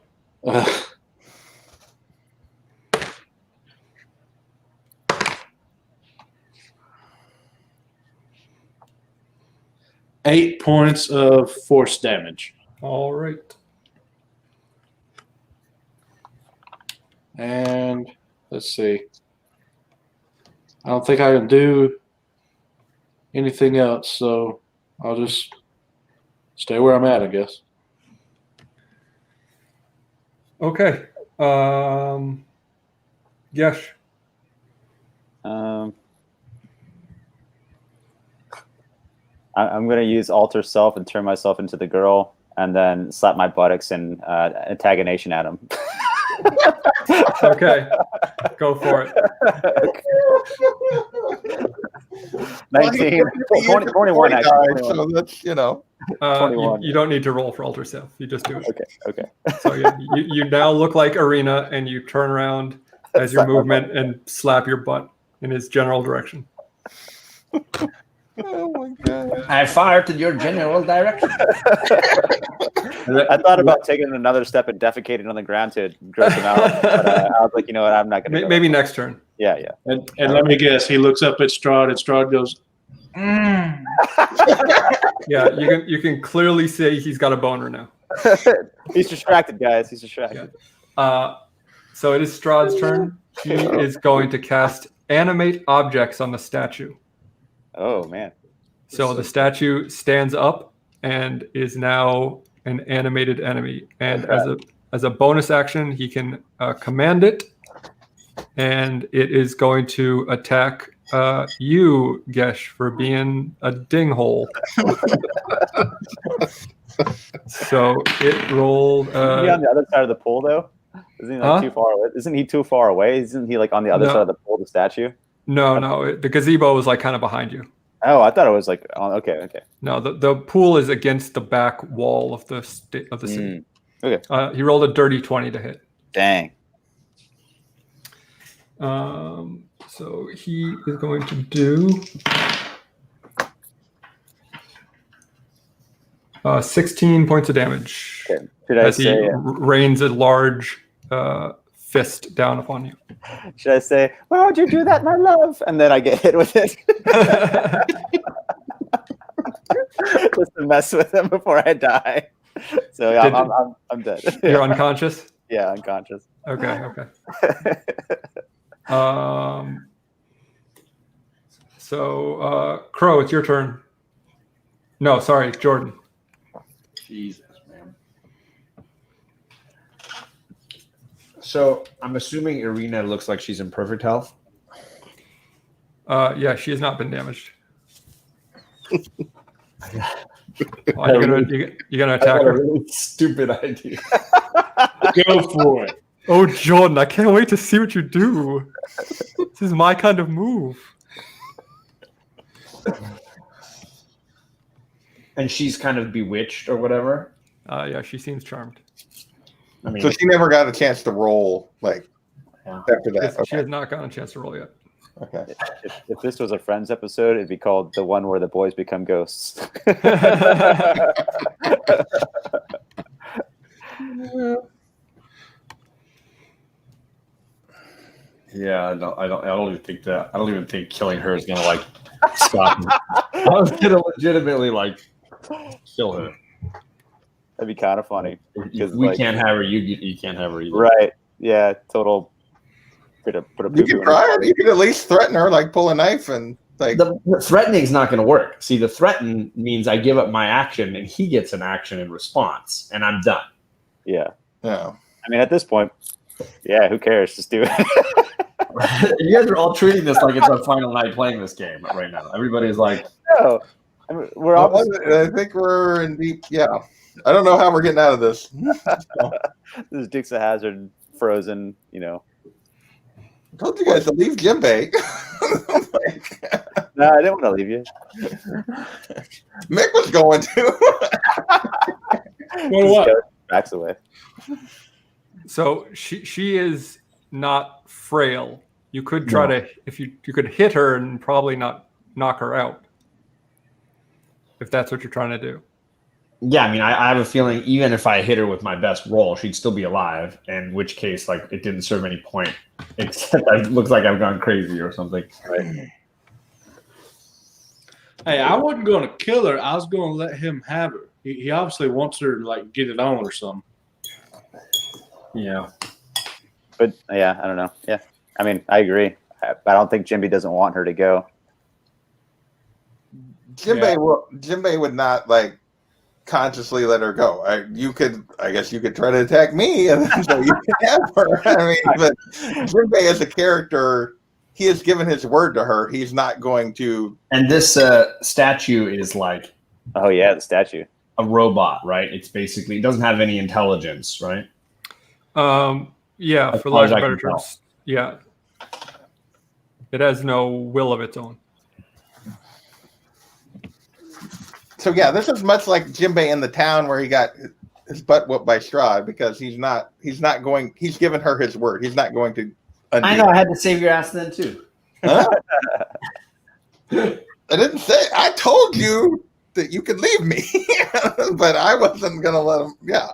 S4: 8 points of force damage.
S1: All right.
S4: And let's see. I don't think I can do anything else, so I'll just stay where I'm at, I guess.
S1: Okay. Yesh.
S2: I'm going to use alter self and turn myself into the girl and then slap my buttocks and antagonation at him.
S1: Okay. Go for it.
S2: 19, 21 actually.
S5: So that's,
S1: you don't need to roll for alter self. You just do it.
S2: Okay.
S1: So you now look like Arena and you turn around as your movement and slap your butt in his general direction.
S5: Oh my god!
S6: I fired in your general direction.
S2: I thought about taking another step and defecating on the ground to gross him out. But, I was like, you know what? I'm not going to.
S1: Maybe next turn.
S2: Yeah.
S4: And let me guess. He looks up at Strahd, and Strahd goes,
S1: Yeah, you can clearly see he's got a boner now.
S2: He's distracted, guys. He's distracted.
S1: Yeah. So it is Strahd's turn. He is going to cast Animate Objects on the statue.
S2: Oh man!
S1: So the statue stands up and is now an animated enemy, and as a bonus action, he can command it, and it is going to attack you, Gesh, for being a dinghole. So it rolled.
S2: Is he on the other side of the pool, though? Isn't he like too far away? Isn't he too far away? Isn't he like on the other side of the pool, the statue?
S1: No. The gazebo is like kind of behind you.
S2: Oh, I thought it was like on. Okay.
S1: No, the pool is against the back wall of the city.
S2: Okay.
S1: He rolled a dirty 20 to hit.
S2: Dang.
S1: So he is going to do 16 points of damage.
S2: Okay. As he
S1: rains a large fist down upon you.
S2: Should I say, "Why would you do that, my love?" And then I get hit with it. Just to mess with him before I die. So yeah, I'm dead.
S1: You're unconscious?
S2: Yeah, unconscious.
S1: Okay. So, Crow, it's your turn. No, sorry, Jordan.
S6: Jesus, man. So I'm assuming Irina looks like she's in perfect health.
S1: Yeah, she has not been damaged. You're gonna attack her?
S6: Really stupid idea.
S4: Go for it.
S1: Oh, Jordan, I can't wait to see what you do. This is my kind of move.
S6: And she's kind of bewitched or whatever.
S1: Yeah, she seems charmed.
S6: I mean,
S5: So she never got a chance to roll after that.
S1: She has not gotten a chance to roll yet.
S5: Okay.
S2: If this was a Friends episode, it'd be called the one where the boys become ghosts.
S6: yeah, I don't even think that. I don't even think killing her is gonna like stop me. I was gonna legitimately like kill her.
S2: That'd be kind of funny.
S6: We can't have her. You can't have her either.
S2: Right? Yeah. Total. Put a
S5: You could try it. You could at least threaten her, like pull a knife and like.
S6: The threatening is not going to work. See, the threaten means I give up my action and he gets an action in response, and I'm done.
S2: Yeah.
S5: Yeah.
S2: I mean, at this point, yeah, who cares? Just do it.
S6: You guys are all treating this like it's our final night playing this game right now. Everybody's like,
S2: no, I mean, we're all.
S5: I think we're in deep. Yeah. I don't know how we're getting out of this.
S2: This is Dukes of Hazzard frozen.
S5: I told you guys to leave Jimbei.
S2: No, I didn't want to leave you.
S5: Mick was going to.
S4: Well, what?
S2: Backs away.
S1: So she is not frail. You could try to, if you could hit her and probably not knock her out, if that's what you're trying to do.
S6: yeah, I mean, I have a feeling even if I hit her with my best roll, she'd still be alive, in which case, like, it didn't serve any point, except it looks like I've gone crazy or something. Right?
S4: Hey, I wasn't going to kill her. I was going to let him have her. He obviously wants her to, like, get it on or something.
S6: Yeah.
S2: But, yeah, I don't know. Yeah. I mean, I agree. I don't think Jimby doesn't want her to go.
S5: Jimbei would not, like, consciously let her go. I guess you could try to attack me and then so you can have her. I mean, but Jimbei as a character, he has given his word to her. He's not going to.
S6: And this statue is like.
S2: Oh, yeah, the statue.
S6: A robot, right? It's basically, it doesn't have any intelligence, right?
S1: Yeah, for lack of better terms. Yeah. It has no will of its own.
S5: So yeah, this is much like Jimbei in the town where he got his butt whooped by Strahd because he's given her his word. He's not going to undo.
S6: I know, I had to save your ass then too.
S5: Huh? I didn't say, I told you that you could leave me, but I wasn't going to let him. Yeah.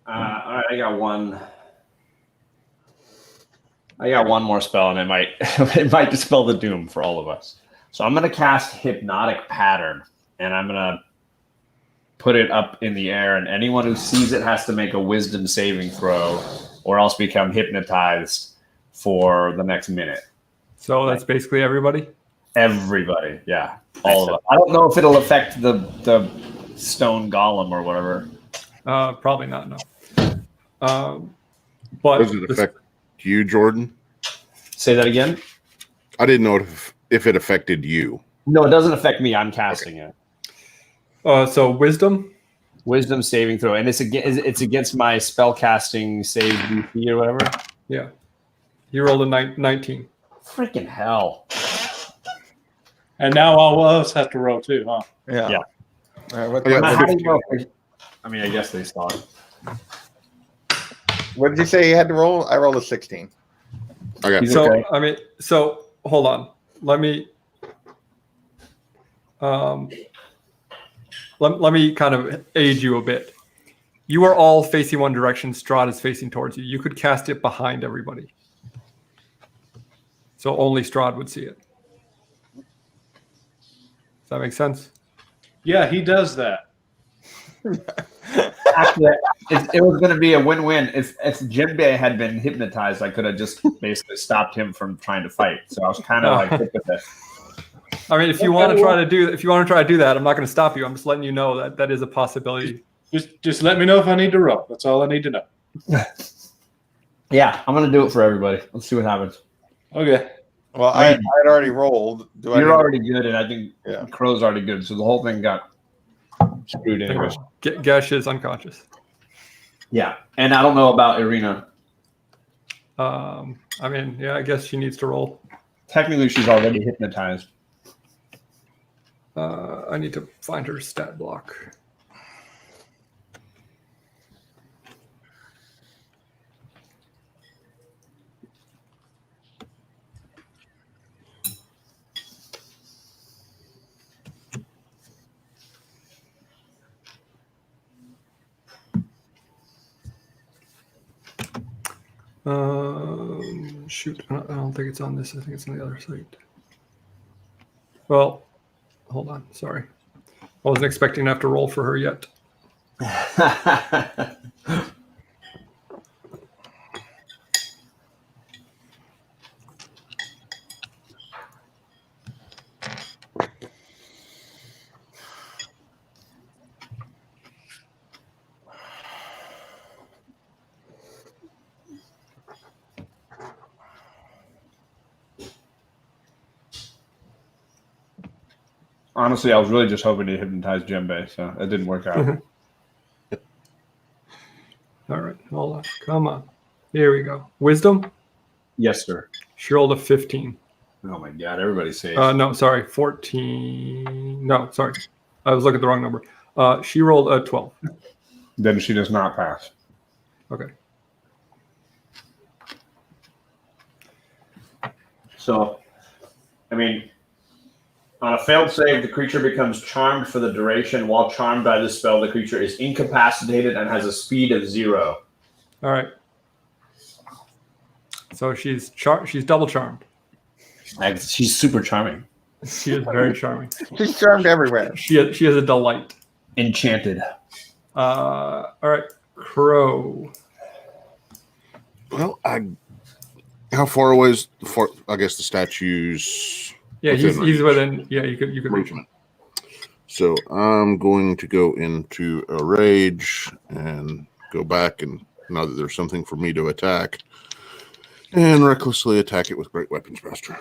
S6: All right, I got one more spell, and it might dispel the doom for all of us. So I'm going to cast Hypnotic Pattern, and I'm going to put it up in the air, and anyone who sees it has to make a Wisdom saving throw, or else become hypnotized for the next minute.
S1: So that's basically everybody?
S6: Everybody, yeah, all of us. I don't know if it'll affect the stone golem or whatever.
S1: Probably not. No. But
S3: does it affect you, Jordan?
S6: Say that again.
S3: I didn't know if it affected you.
S6: No, it doesn't affect me. I'm casting it.
S1: So wisdom
S6: saving throw, and it's against my spell casting save DC or whatever.
S1: Yeah, you rolled a 19.
S6: Freaking hell!
S4: And now all of us have to roll too, huh?
S6: Yeah.
S5: All right,
S6: how do you know? I mean, I guess they saw it.
S5: what did you say you had to roll? I rolled a 16.
S3: I got
S1: So
S6: okay.
S1: I mean, so hold on. Let me let me kind of aid you a bit. You are all facing one direction. Strahd is facing towards you. You could cast it behind everybody, so only Strahd would see it. Does that make sense?
S4: Yeah, he does that.
S6: Actually, it was going to be a win-win. If Jinbei had been hypnotized, I could have just basically stopped him from trying to fight. So I was kind of like hit with it.
S1: I mean, if you want to try to do that, I'm not going to stop you. I'm just letting you know that is a possibility.
S4: Just let me know if I need to roll. That's all I need to know.
S6: Yeah, I'm going to do it for everybody. Let's see what happens.
S4: Okay.
S5: Well, I had already rolled.
S6: You're already good, and I think Crow's already good. So the whole thing got screwed anyway.
S1: Gesh is unconscious.
S6: Yeah, and I don't know about Irina.
S1: I mean, yeah, I guess she needs to roll.
S6: Technically, she's already hypnotized.
S1: I need to find her stat block. Shoot, I don't think it's on this. I think it's on the other site. Well, hold on. Sorry. I wasn't expecting to have to roll for her yet.
S6: Honestly, I was really just hoping to hypnotize Jinbei, so it didn't work out.
S1: All right, hold on. Come on. Here we go. Wisdom?
S6: Yes, sir.
S1: She rolled a 15.
S6: Oh my God, everybody's safe.
S1: No, sorry, 14. No, sorry. I was looking at the wrong number. She rolled a 12.
S6: Then she does not pass.
S1: Okay.
S6: So, I mean, on a failed save, the creature becomes charmed for the duration. While charmed by this spell, the creature is incapacitated and has a speed of 0.
S1: All right. So she's double charmed.
S6: She's super charming.
S1: She is very charming.
S5: She's charmed everywhere.
S1: She is a delight.
S6: Enchanted.
S1: All right, Crow.
S3: Well, how far away is I guess the statue's?
S1: Yeah, he's within. Yeah, you could reach him.
S3: So I'm going to go into a rage and go back, and now that there's something for me to attack, and recklessly attack it with Great Weapons Master.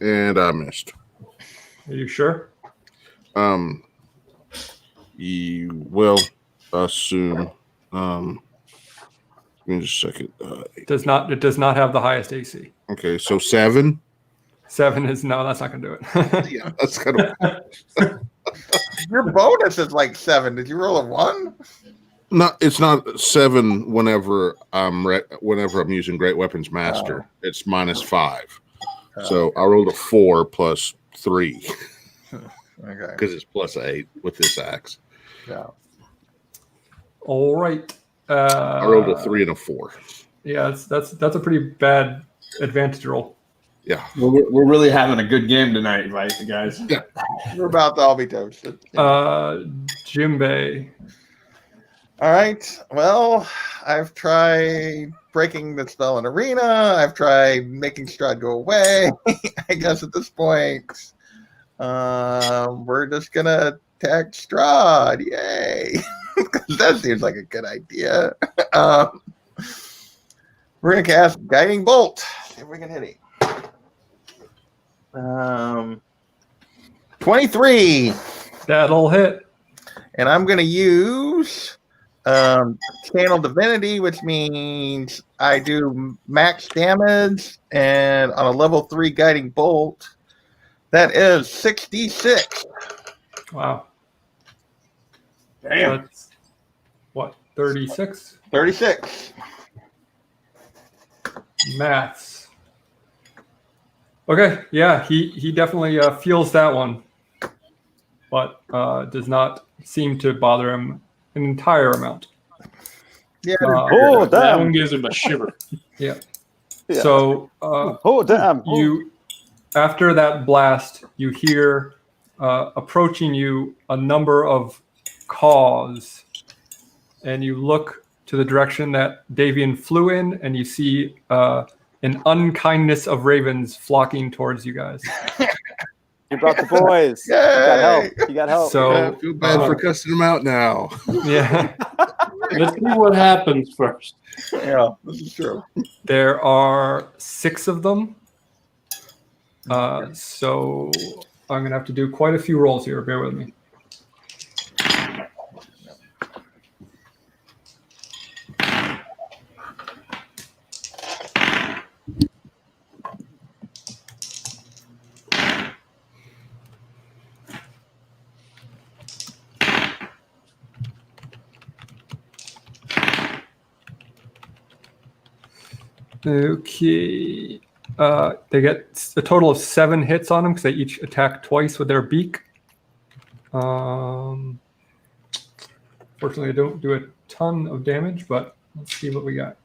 S3: And I missed.
S1: Are you sure?
S3: You will assume. Give me just a second.
S1: It does not have the highest AC.
S3: Okay, so 7.
S1: 7 is no. That's not going to do it.
S3: Yeah, that's kind of.
S5: Your bonus is like 7. Did you roll a 1?
S3: It's not 7 whenever I'm using Great Weapons Master. It's -5. So I rolled a 4 plus 3.
S5: Okay.
S3: Because it's +8 with this axe.
S5: Yeah.
S1: All right.
S3: I rolled a 3 and a 4.
S1: Yeah, that's a pretty bad advantage roll.
S3: Yeah.
S6: We're really having a good game tonight, right, guys?
S3: Yeah.
S5: We're about to all be toasted.
S1: Jimbei.
S5: All right. Well, I've tried breaking the spell in Arena. I've tried making Strahd go away. I guess at this point, we're just going to attack Strahd. Yay. That seems like a good idea. We're going to cast Guiding Bolt. See if we can hit him. 23.
S1: That'll hit.
S5: And I'm going to use Channel Divinity, which means I do max damage, and on a level 3 Guiding Bolt, that is 66.
S1: Wow.
S5: Damn.
S1: That's what, 36?
S5: 36.
S1: Maths. Okay, yeah, he definitely feels that one, but does not seem to bother him an entire amount.
S5: Yeah.
S4: That one gives him a shiver.
S1: Yeah. So
S2: damn.
S1: after that blast, you hear approaching you a number of caws, and you look to the direction that Davian flew in, and you see an unkindness of ravens flocking towards you guys.
S2: You brought the boys. You got help. You got help.
S1: So
S3: I feel bad for cussing them out now.
S1: yeah,
S4: Let's see what happens first.
S5: Yeah, this is true.
S1: there are 6 of them. So I'm gonna have to do quite a few rolls here. Bear with me. Okay. They get a total of 7 hits on them because they each attack twice with their beak. Fortunately, I don't do a ton of damage, but let's see what we got.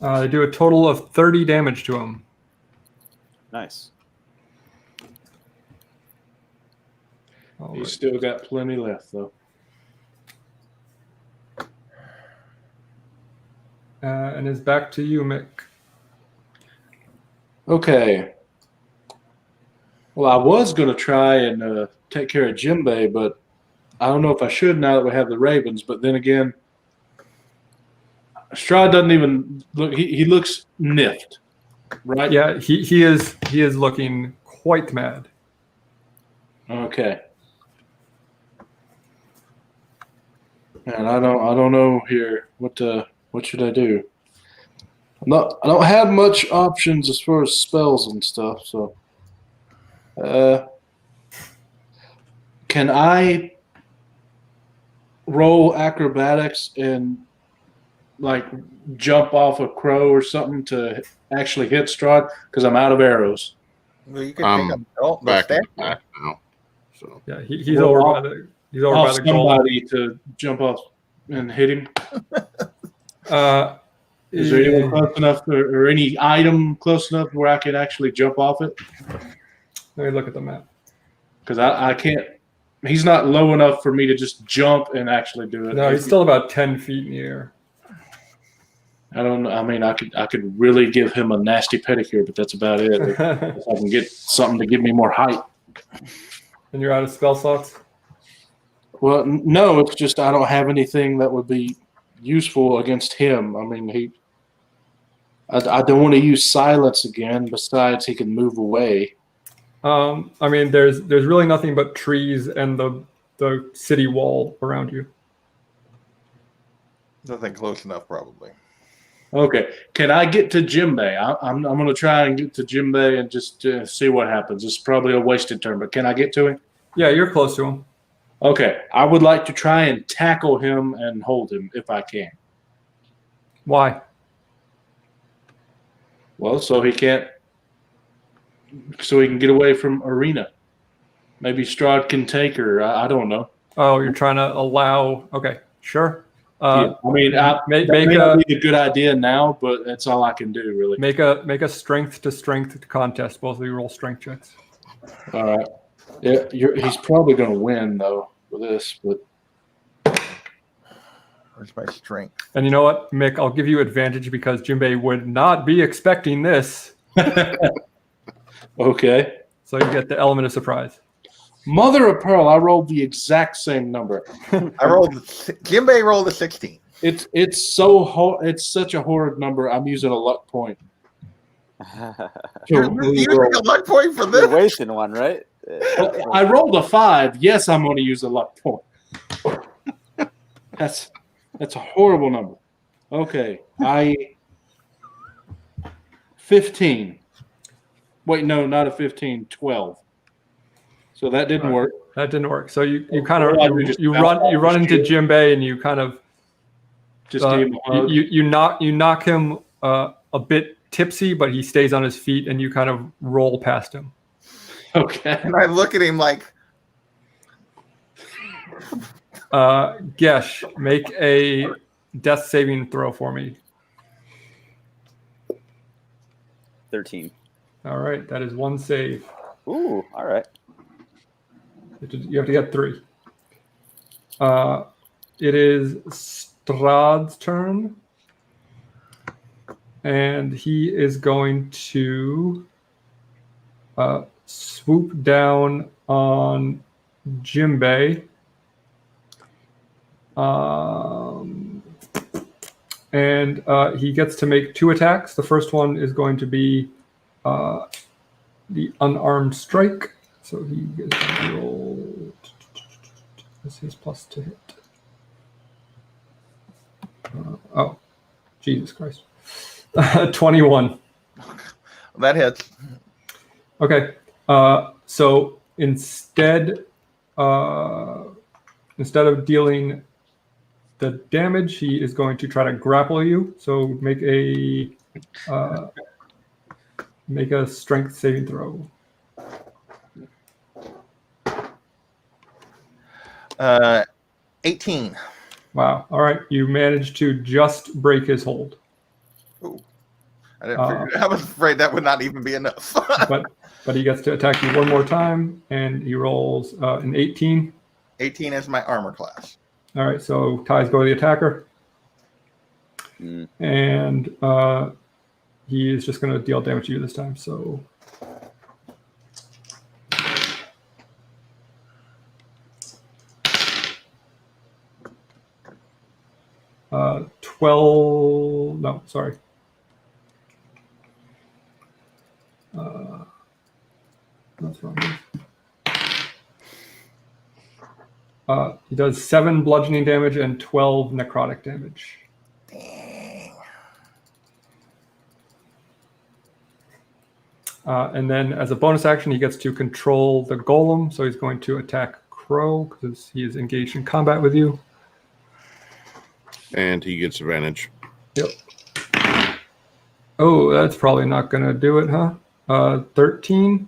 S1: They do a total of 30 damage to him.
S2: Nice.
S4: He's still got plenty left, though.
S1: And it's back to you, Mick.
S4: Okay. Well, I was going to try and take care of Jimbei, but I don't know if I should now that we have the Ravens. But then again, Strahd doesn't even look. He looks niffed, right?
S1: Yeah, he is looking quite mad.
S4: Okay. And I don't know here what should I do. I don't have much options as far as spells and stuff. So, can I roll acrobatics and like jump off a crow or something to actually hit Strahd? Because I'm out of arrows.
S5: Well, you can take them. Oh,
S3: Back
S5: back.
S3: now. So
S1: Yeah, he's over by the goal.
S4: Somebody to jump off and hit him. Is there anyone close enough, or any item close enough where I can actually jump off it?
S1: Let me look at the map.
S4: Because I can't. He's not low enough for me to just jump and actually do it.
S1: No, he's still about 10 feet in the air.
S4: I don't know. I mean, I could really give him a nasty pedicure, but that's about it. If I can get something to give me more height.
S1: And you're out of spell slots?
S4: Well, no, it's just I don't have anything that would be useful against him. I mean, I don't want to use silence again. Besides, he can move away.
S1: I mean, there's really nothing but trees and the city wall around you.
S5: Nothing close enough, probably.
S4: Okay. Can I get to Jimbei? I'm going to try and get to Jimbei and just see what happens. It's probably a wasted turn, but can I get to him?
S1: Yeah, you're close to him.
S4: Okay. I would like to try and tackle him and hold him if I can.
S1: Why?
S4: Well, so he can get away from Arena. Maybe Strahd can take her. I don't know.
S1: Oh, you're trying to allow. Okay, sure.
S4: Yeah, I mean, that may not be a good idea now, but that's all I can do, really.
S1: Make a strength to strength contest. Both of you roll strength checks.
S4: All right. Yeah, he's probably going to win though with this, but
S5: Where's my strength?
S1: And you know what, Mick? I'll give you advantage because Jimbei would not be expecting this.
S4: Okay.
S1: So you get the element of surprise.
S4: Mother of pearl! I rolled the exact same number.
S5: Jimbei rolled a 16.
S4: It's such a horrid number. I'm using a luck point.
S5: You're using a luck point for this?
S2: You're wasting one, right?
S4: I rolled a 5. Yes, I'm going to use a luck point. That's a horrible number. Okay, 15. Wait, no, not a 15. 12. So that didn't work.
S1: That didn't work. So you kind of you run into Jimbei and you kind of
S4: just gave him a hug.
S1: you knock him a bit tipsy, but he stays on his feet, and you kind of roll past him.
S4: Okay.
S5: And I look at him like,
S1: Gesh, make a death saving throw for me.
S2: 13.
S1: All right, that is one save.
S2: Ooh, all right.
S1: You have to get 3. It is Strahd's turn, and he is going to swoop down on Jimbei. And he gets to make 2 attacks. The first one is going to be the Unarmed Strike. So he gets to roll. This is plus to hit. Oh, Jesus Christ. 21.
S5: that hits.
S1: Okay. So instead of dealing the damage, he is going to try to grapple you. So make a strength saving throw.
S5: 18.
S1: Wow. All right. You managed to just break his hold.
S5: Ooh. I was afraid that would not even be enough.
S1: but he gets to attack you one more time, and he rolls an 18.
S5: 18 is my armor class.
S1: All right. So ties go to the attacker. And he is just going to deal damage to you this time. So 12. No, sorry. That's wrong. He does 7 bludgeoning damage and 12 necrotic damage.
S5: Dang.
S1: And then as a bonus action, he gets to control the golem. So he's going to attack Crow because he is engaged in combat with you.
S3: And he gets advantage.
S1: Yep. Oh, that's probably not going to do it, huh? 13?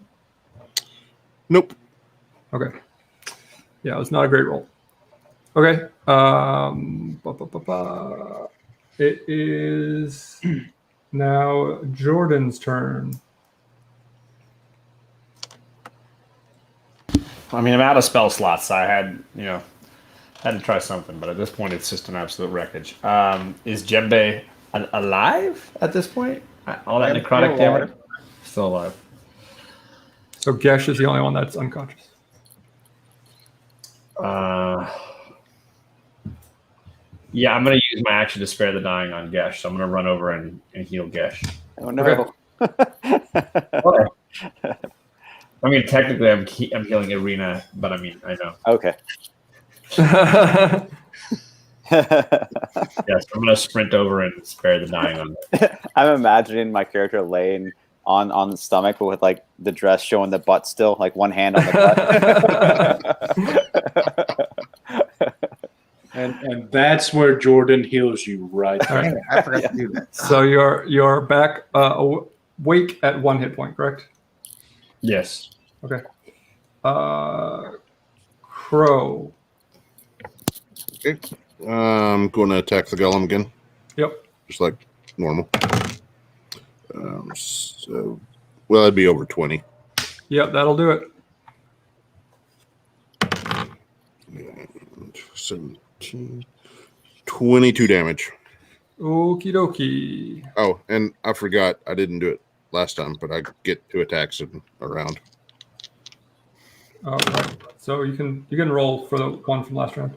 S3: Nope.
S1: Okay. Yeah, it was not a great roll. Okay. It is now Jordan's turn.
S6: I mean, I'm out of spell slots, so I had to try something, but at this point, it's just an absolute wreckage. Is Jimbei alive at this point? All that necrotic damage? Still alive.
S1: So Gesh is the only one that's unconscious.
S6: Yeah, I'm going to use my action to spare the dying on Gesh, so I'm going to run over and heal Gesh.
S2: Oh, no.
S6: Okay. I mean, technically, I'm healing Arena, but I mean, I know.
S2: Okay.
S6: Yes, I'm going to sprint over and spare the dying on them.
S2: I'm imagining my character laying on the stomach, but with like the dress showing the butt still, like one hand on the butt.
S4: And that's where Jordan heals you right there.
S5: I forgot to do that.
S1: So you're back awake at 1 hit point, correct?
S6: Yes.
S1: Okay. Crow.
S3: Okay. I'm going to attack the golem again.
S1: Yep.
S3: Just like normal. Well, it'd be over 20.
S1: Yep, that'll do it.
S3: And 17, 22 damage.
S1: Okie dokie.
S3: Oh, and I forgot I didn't do it last time, but I get 2 attacks in a round.
S1: All right. So you can roll for the one from last round.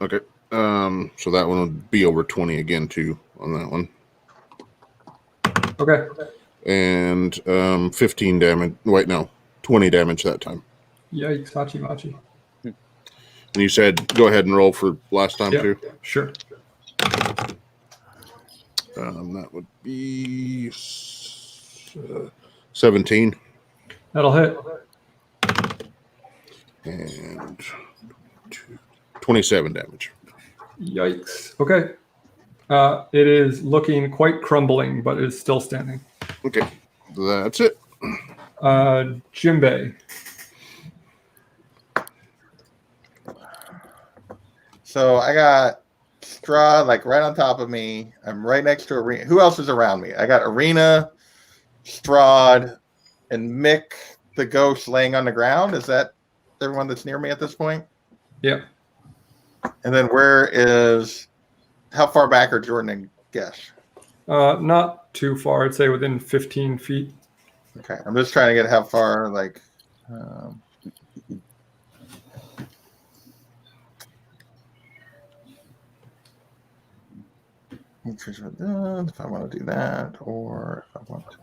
S3: Okay. So that one would be over 20 again too on that one.
S1: Okay.
S3: And 15 damage. Wait, no, 20 damage that time.
S1: Yikes, hachi machi.
S3: And you said go ahead and roll for last time too.
S1: Sure.
S3: That would be 17.
S1: That'll hit.
S3: And 27 damage.
S1: Yikes. Okay. It is looking quite crumbling, but is still standing.
S3: Okay, that's it.
S1: Jimbei.
S5: So I got Strahd like right on top of me. I'm right next to Arena. Who else is around me? I got Arena, Strahd, and Mick, the ghost, laying on the ground. Is that everyone that's near me at this point?
S1: Yeah.
S5: And then how far back are Jordan and Gesh?
S1: Not too far. I'd say within 15 feet.
S5: Okay, I'm just trying to get how far, like. If I want to do that, or if I want to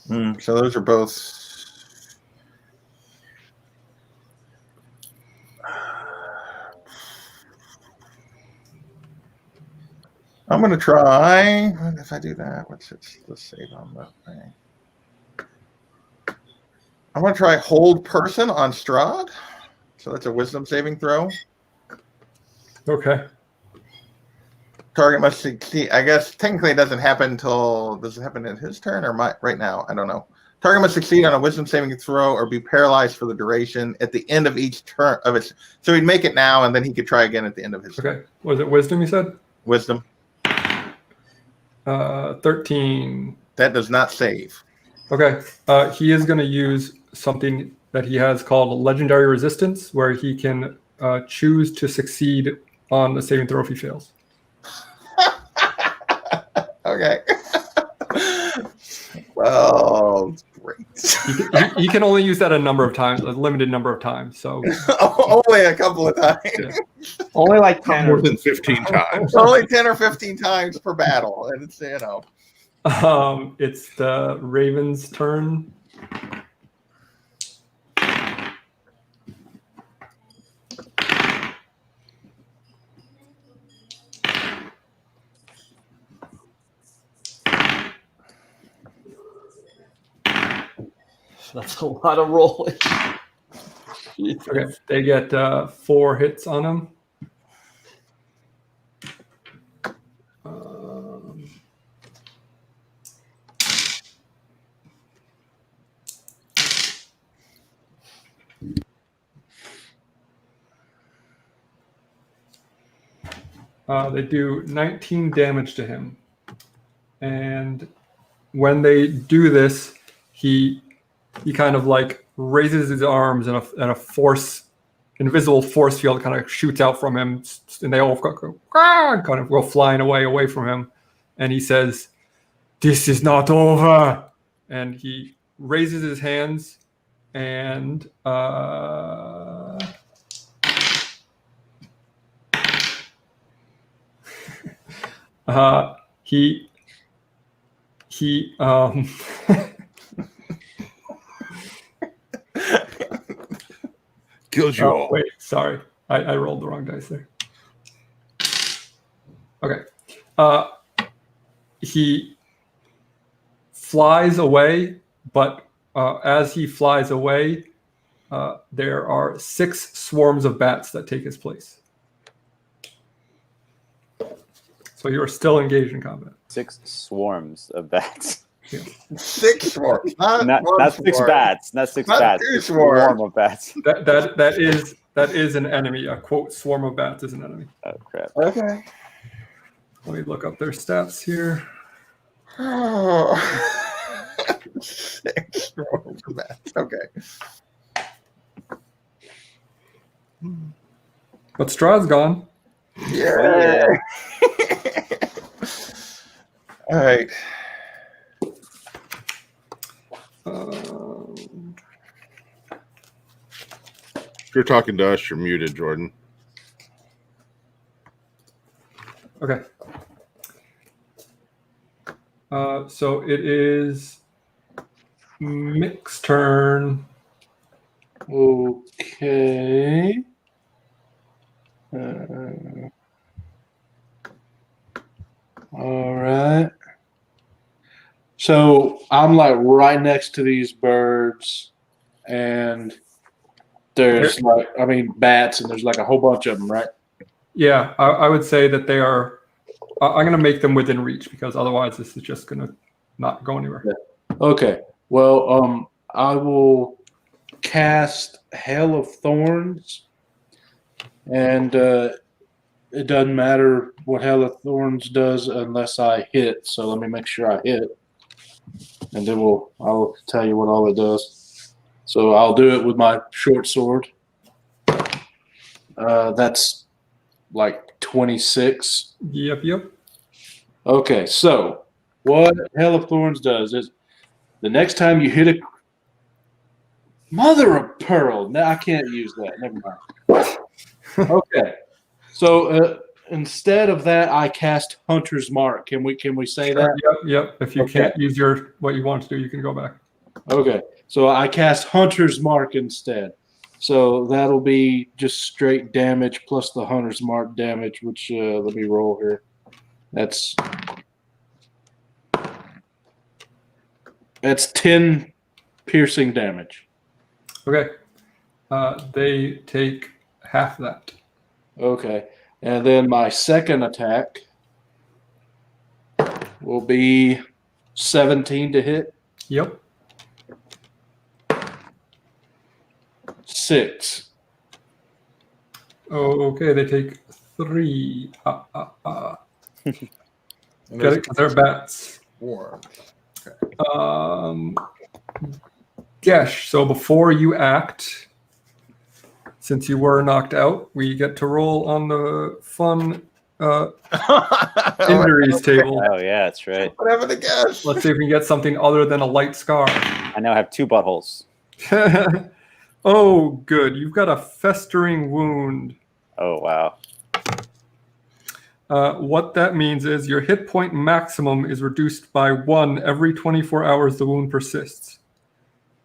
S5: do. So those are both. I'm going to try. If I do that, what's it? Let's save on that thing. I'm going to try hold person on Strahd. So that's a wisdom saving throw.
S1: Okay.
S5: Target must succeed. I guess technically it doesn't happen until. Does it happen in his turn or right now? I don't know. Target must succeed on a wisdom saving throw or be paralyzed for the duration at the end of each turn of its. So he'd make it now, and then he could try again at the end of his turn.
S1: Okay. Was it wisdom you said?
S5: Wisdom.
S1: 13.
S5: That does not save.
S1: Okay. He is going to use something that he has called legendary resistance, where he can choose to succeed on the saving throw if he fails.
S5: Okay. Well, great.
S1: He can only use that a limited number of times. So
S5: only a couple of times.
S1: Yeah.
S6: Only like 10
S3: More than 15 times.
S5: Only 10 or 15 times per battle, and it's
S1: it's the Raven's turn.
S6: That's a lot of rolling.
S1: Okay, they get 4 hits on him. They do 19 damage to him. And when they do this, he kind of like raises his arms and a invisible force field kind of shoots out from him, and they all kind of go flying away from him. And he says, "This is not over." And he raises his hands and he
S3: Kills you all.
S1: Wait, sorry. I rolled the wrong dice there. Okay. He flies away, but as he flies away, there are 6 swarms of bats that take his place. So you are still engaged in combat.
S2: 6 swarms of bats.
S1: Yeah.
S5: 6 swarms. Not
S2: 6 bats. Not 6
S5: Not
S2: bats.
S5: 2
S2: Swarm of bats.
S1: That is an enemy. A quote swarm of bats is an enemy.
S2: Oh crap.
S5: Okay.
S1: Let me look up their stats here.
S5: Oh. 6 swarms of bats. Okay.
S1: But Strahd's gone.
S5: Yeah. All right.
S3: If you're talking to us, you're muted, Jordan.
S1: Okay. So it is Mick's turn.
S4: Okay. All right. So I'm like right next to these birds. and there's bats, and there's like a whole bunch of them, right?
S1: Yeah, I would say that they are. I'm going to make them within reach because otherwise this is just going to not go anywhere.
S4: Yeah. Okay. Well, I will cast Hail of Thorns, and it doesn't matter what Hail of Thorns does unless I hit. So let me make sure I hit, and then I'll tell you what all it does. So I'll do it with my short sword. That's like 26.
S1: Yep.
S4: Okay, so what Hail of Thorns does is the next time you hit a mother of pearl. No, I can't use that. Never mind. Okay, so instead of that, I cast Hunter's Mark. Can we say that?
S1: Yep. If you can't use what you want to do, you can go back.
S4: Okay, so I cast Hunter's Mark instead. So that'll be just straight damage plus the Hunter's Mark damage, which let me roll here. That's 10 piercing damage.
S1: Okay. They take half that.
S4: Okay. And then my second attack will be 17 to hit.
S1: Yep.
S4: 6.
S1: Oh, okay. They take 3. Get it? 'Cause they're bats.
S5: Warm.
S1: Gesh, so before you act, since you were knocked out, we get to roll on the fun injuries table.
S2: Oh, yeah, that's right.
S5: Whatever the guess.
S1: Let's see if we can get something other than a light scar.
S2: I now have 2 buttholes.
S1: Oh, good. You've got a festering wound.
S2: Oh, wow.
S1: What that means is your hit point maximum is reduced by 1 every 24 hours the wound persists.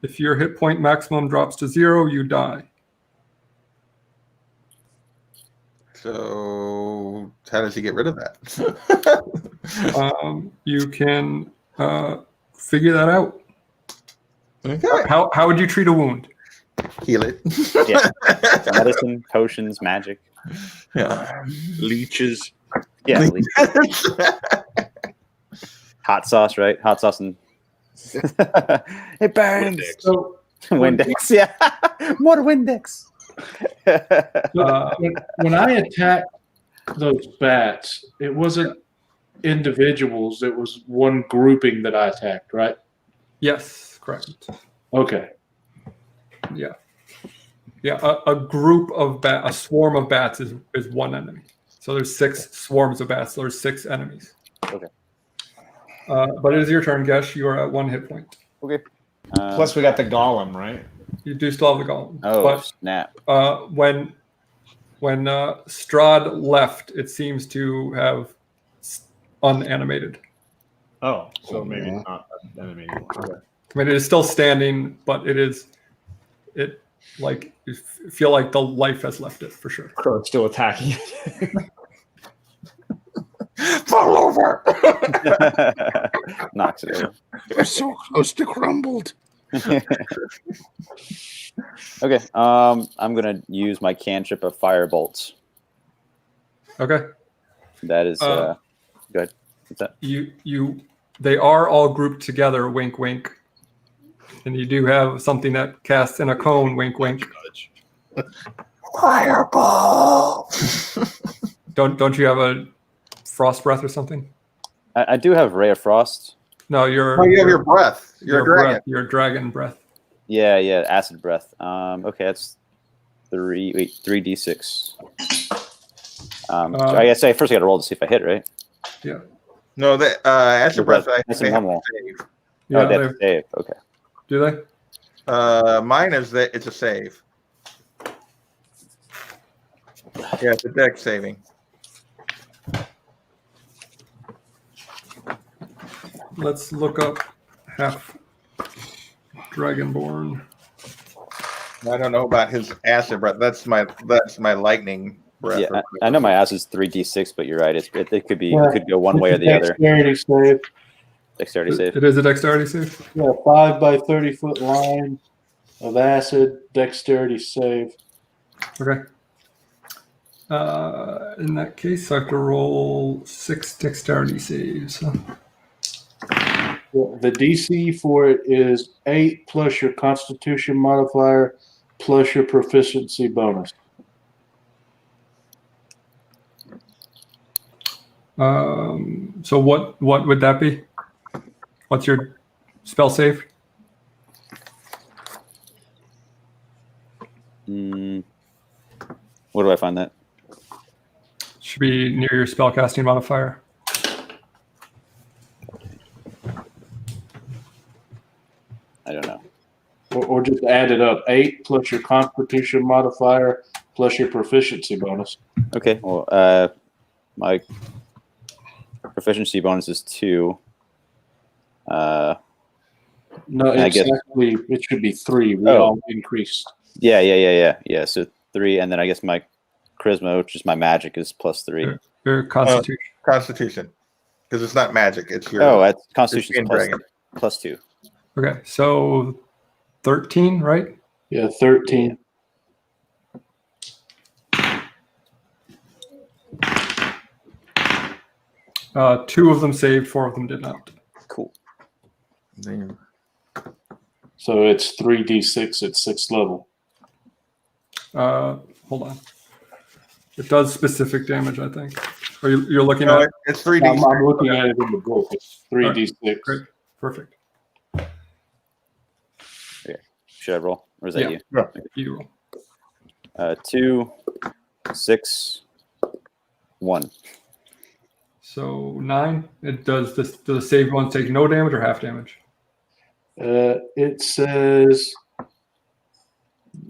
S1: If your hit point maximum drops to 0, you die.
S5: So how does he get rid of that?
S1: You can figure that out.
S5: Okay.
S1: How would you treat a wound?
S5: Heal it.
S2: Yeah. Medicine, potions, magic.
S5: Yeah.
S3: Leeches.
S2: Yeah. at least. Hot sauce, right? Hot sauce and it burns.
S3: Windex.
S4: So
S2: Windex, yeah. More Windex.
S4: when I attacked those bats, it wasn't individuals. It was one grouping that I attacked, right?
S1: Yes, correct.
S4: Okay.
S1: Yeah. A group of a swarm of bats is one enemy. So there's 6 swarms of bats. So there's 6 enemies.
S2: Okay.
S1: But it is your turn, Gesh. You are at 1 hit point.
S2: Okay.
S6: Plus, we got the golem, right?
S1: You do still have the golem.
S2: Oh,
S1: but
S2: snap.
S1: when Strahd left, it seems to have unanimated.
S6: Oh, so maybe not an enemy. Okay.
S1: I mean, it is still standing, but you feel like the life has left it for sure.
S6: Crow's still attacking.
S5: Fall over.
S2: Knocks it over.
S3: They're so close to crumbled.
S2: Okay. I'm gonna use my cantrip of fire bolts.
S1: Okay.
S2: That is go ahead. What's that?
S1: They are all grouped together, wink wink. And you do have something that casts in a cone, wink wink.
S5: Fireball.
S1: Don't you have a frost breath or something?
S2: I do have Ray of Frost.
S1: No,
S5: You have your breath. You're a dragon.
S1: Your dragon breath.
S2: Yeah, acid breath. Okay, that's 3d6. So I guess first I got to roll to see if I hit, right?
S1: Yeah.
S5: No, the acid breath. I
S2: That's
S5: think they have
S2: normal.
S5: to save.
S1: Yeah.
S2: Oh, that's a save. Okay.
S1: Do they?
S5: Mine is that it's a save. Yeah, it's a dex saving.
S1: Let's look up half Dragonborn.
S5: I don't know about his acid breath. That's my lightning breath.
S2: Yeah, I know my ass is 3d6, but you're right. It could be it could go one way or the other.
S4: Dexterity save.
S2: Dexterity save.
S1: It is a dexterity save.
S4: Yeah, 5 by 30 foot line. of acid. Dexterity save.
S1: Okay. In that case, I have to roll 6 dexterity saves.
S4: Well, the DC for it is 8 plus your Constitution modifier plus your proficiency bonus.
S1: So what would that be? What's your spell save?
S2: Where do I find that?
S1: Should be near your spellcasting modifier.
S2: I don't know.
S4: Or just add it up. 8 plus your Constitution modifier plus your proficiency bonus.
S2: Okay, well, my proficiency bonus is 2.
S4: No,
S2: I guess-
S4: exactly. It should be 3. We all increased.
S2: Yeah. So 3, and then I guess my charisma, which is my magic, is +3.
S1: Your constitution.
S5: Constitution, because it's not magic. It's your.
S2: Oh, that's Constitution
S5: Green Dragon.
S2: +2.
S1: Okay, so 13, right?
S4: Yeah, 13.
S1: Two of them saved, 4 of them did not.
S2: Cool.
S5: Damn.
S4: So it's 3d6 at 6th level.
S1: Hold on. It does specific damage, I think. Or you're looking at it?
S5: It's 3D.
S4: I'm looking at it in the book. It's 3d6.
S1: Great, perfect.
S2: Should I roll? Or is that
S1: Yeah.
S2: you?
S1: You roll.
S2: 2, 6, 1.
S1: So 9. It does this. Do the saved ones take no damage or half damage?
S4: It says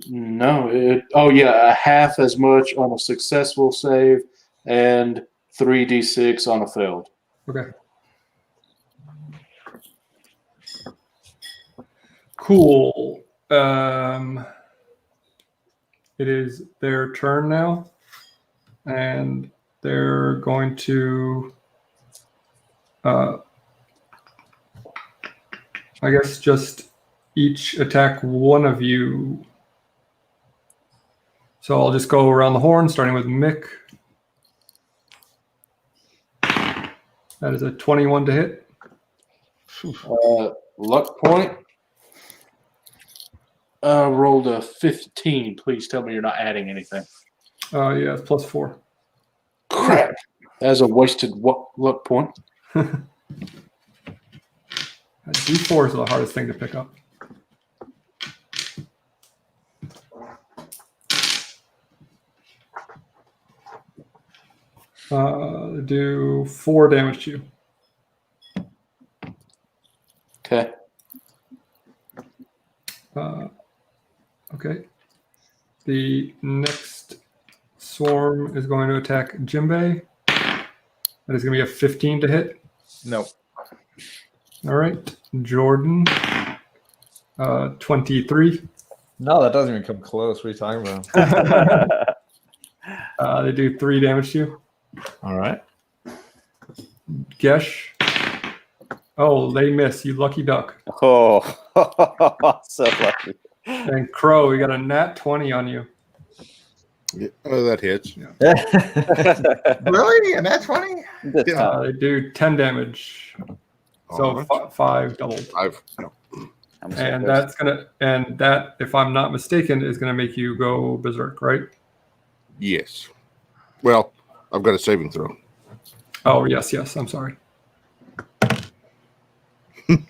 S4: no. A half as much on a successful save and 3d6 on a failed.
S1: Okay. Cool. It is their turn now, and they're going to, I guess, just each attack one of you. So I'll just go around the horn, starting with Mick. That is a 21 to hit.
S4: Luck point. Rolled a 15. Please tell me you're not adding anything.
S1: Yeah, it's +4.
S4: Crap. That's a wasted luck point.
S1: D4 is the hardest thing to pick up. Do 4 damage to you.
S4: Okay.
S1: Okay. The next swarm is going to attack Jimbei. That is going to be a 15 to hit.
S5: No.
S1: All right. Jordan, 23.
S7: No, that doesn't even come close. What are you talking about?
S1: They do 3 damage to you.
S7: All right.
S1: Gesh. Oh, they miss. You lucky duck.
S2: Oh, so lucky.
S1: And Crow, you got a nat 20 on you.
S3: Yeah, that hits.
S5: Really? And that's funny?
S1: They do 10 damage. So 5 doubled.
S3: 5. No.
S1: And that's gonna, and that, if I'm not mistaken, is gonna make you go berserk, right?
S3: Yes. Well, I've got a saving throw.
S1: Oh yes, I'm sorry.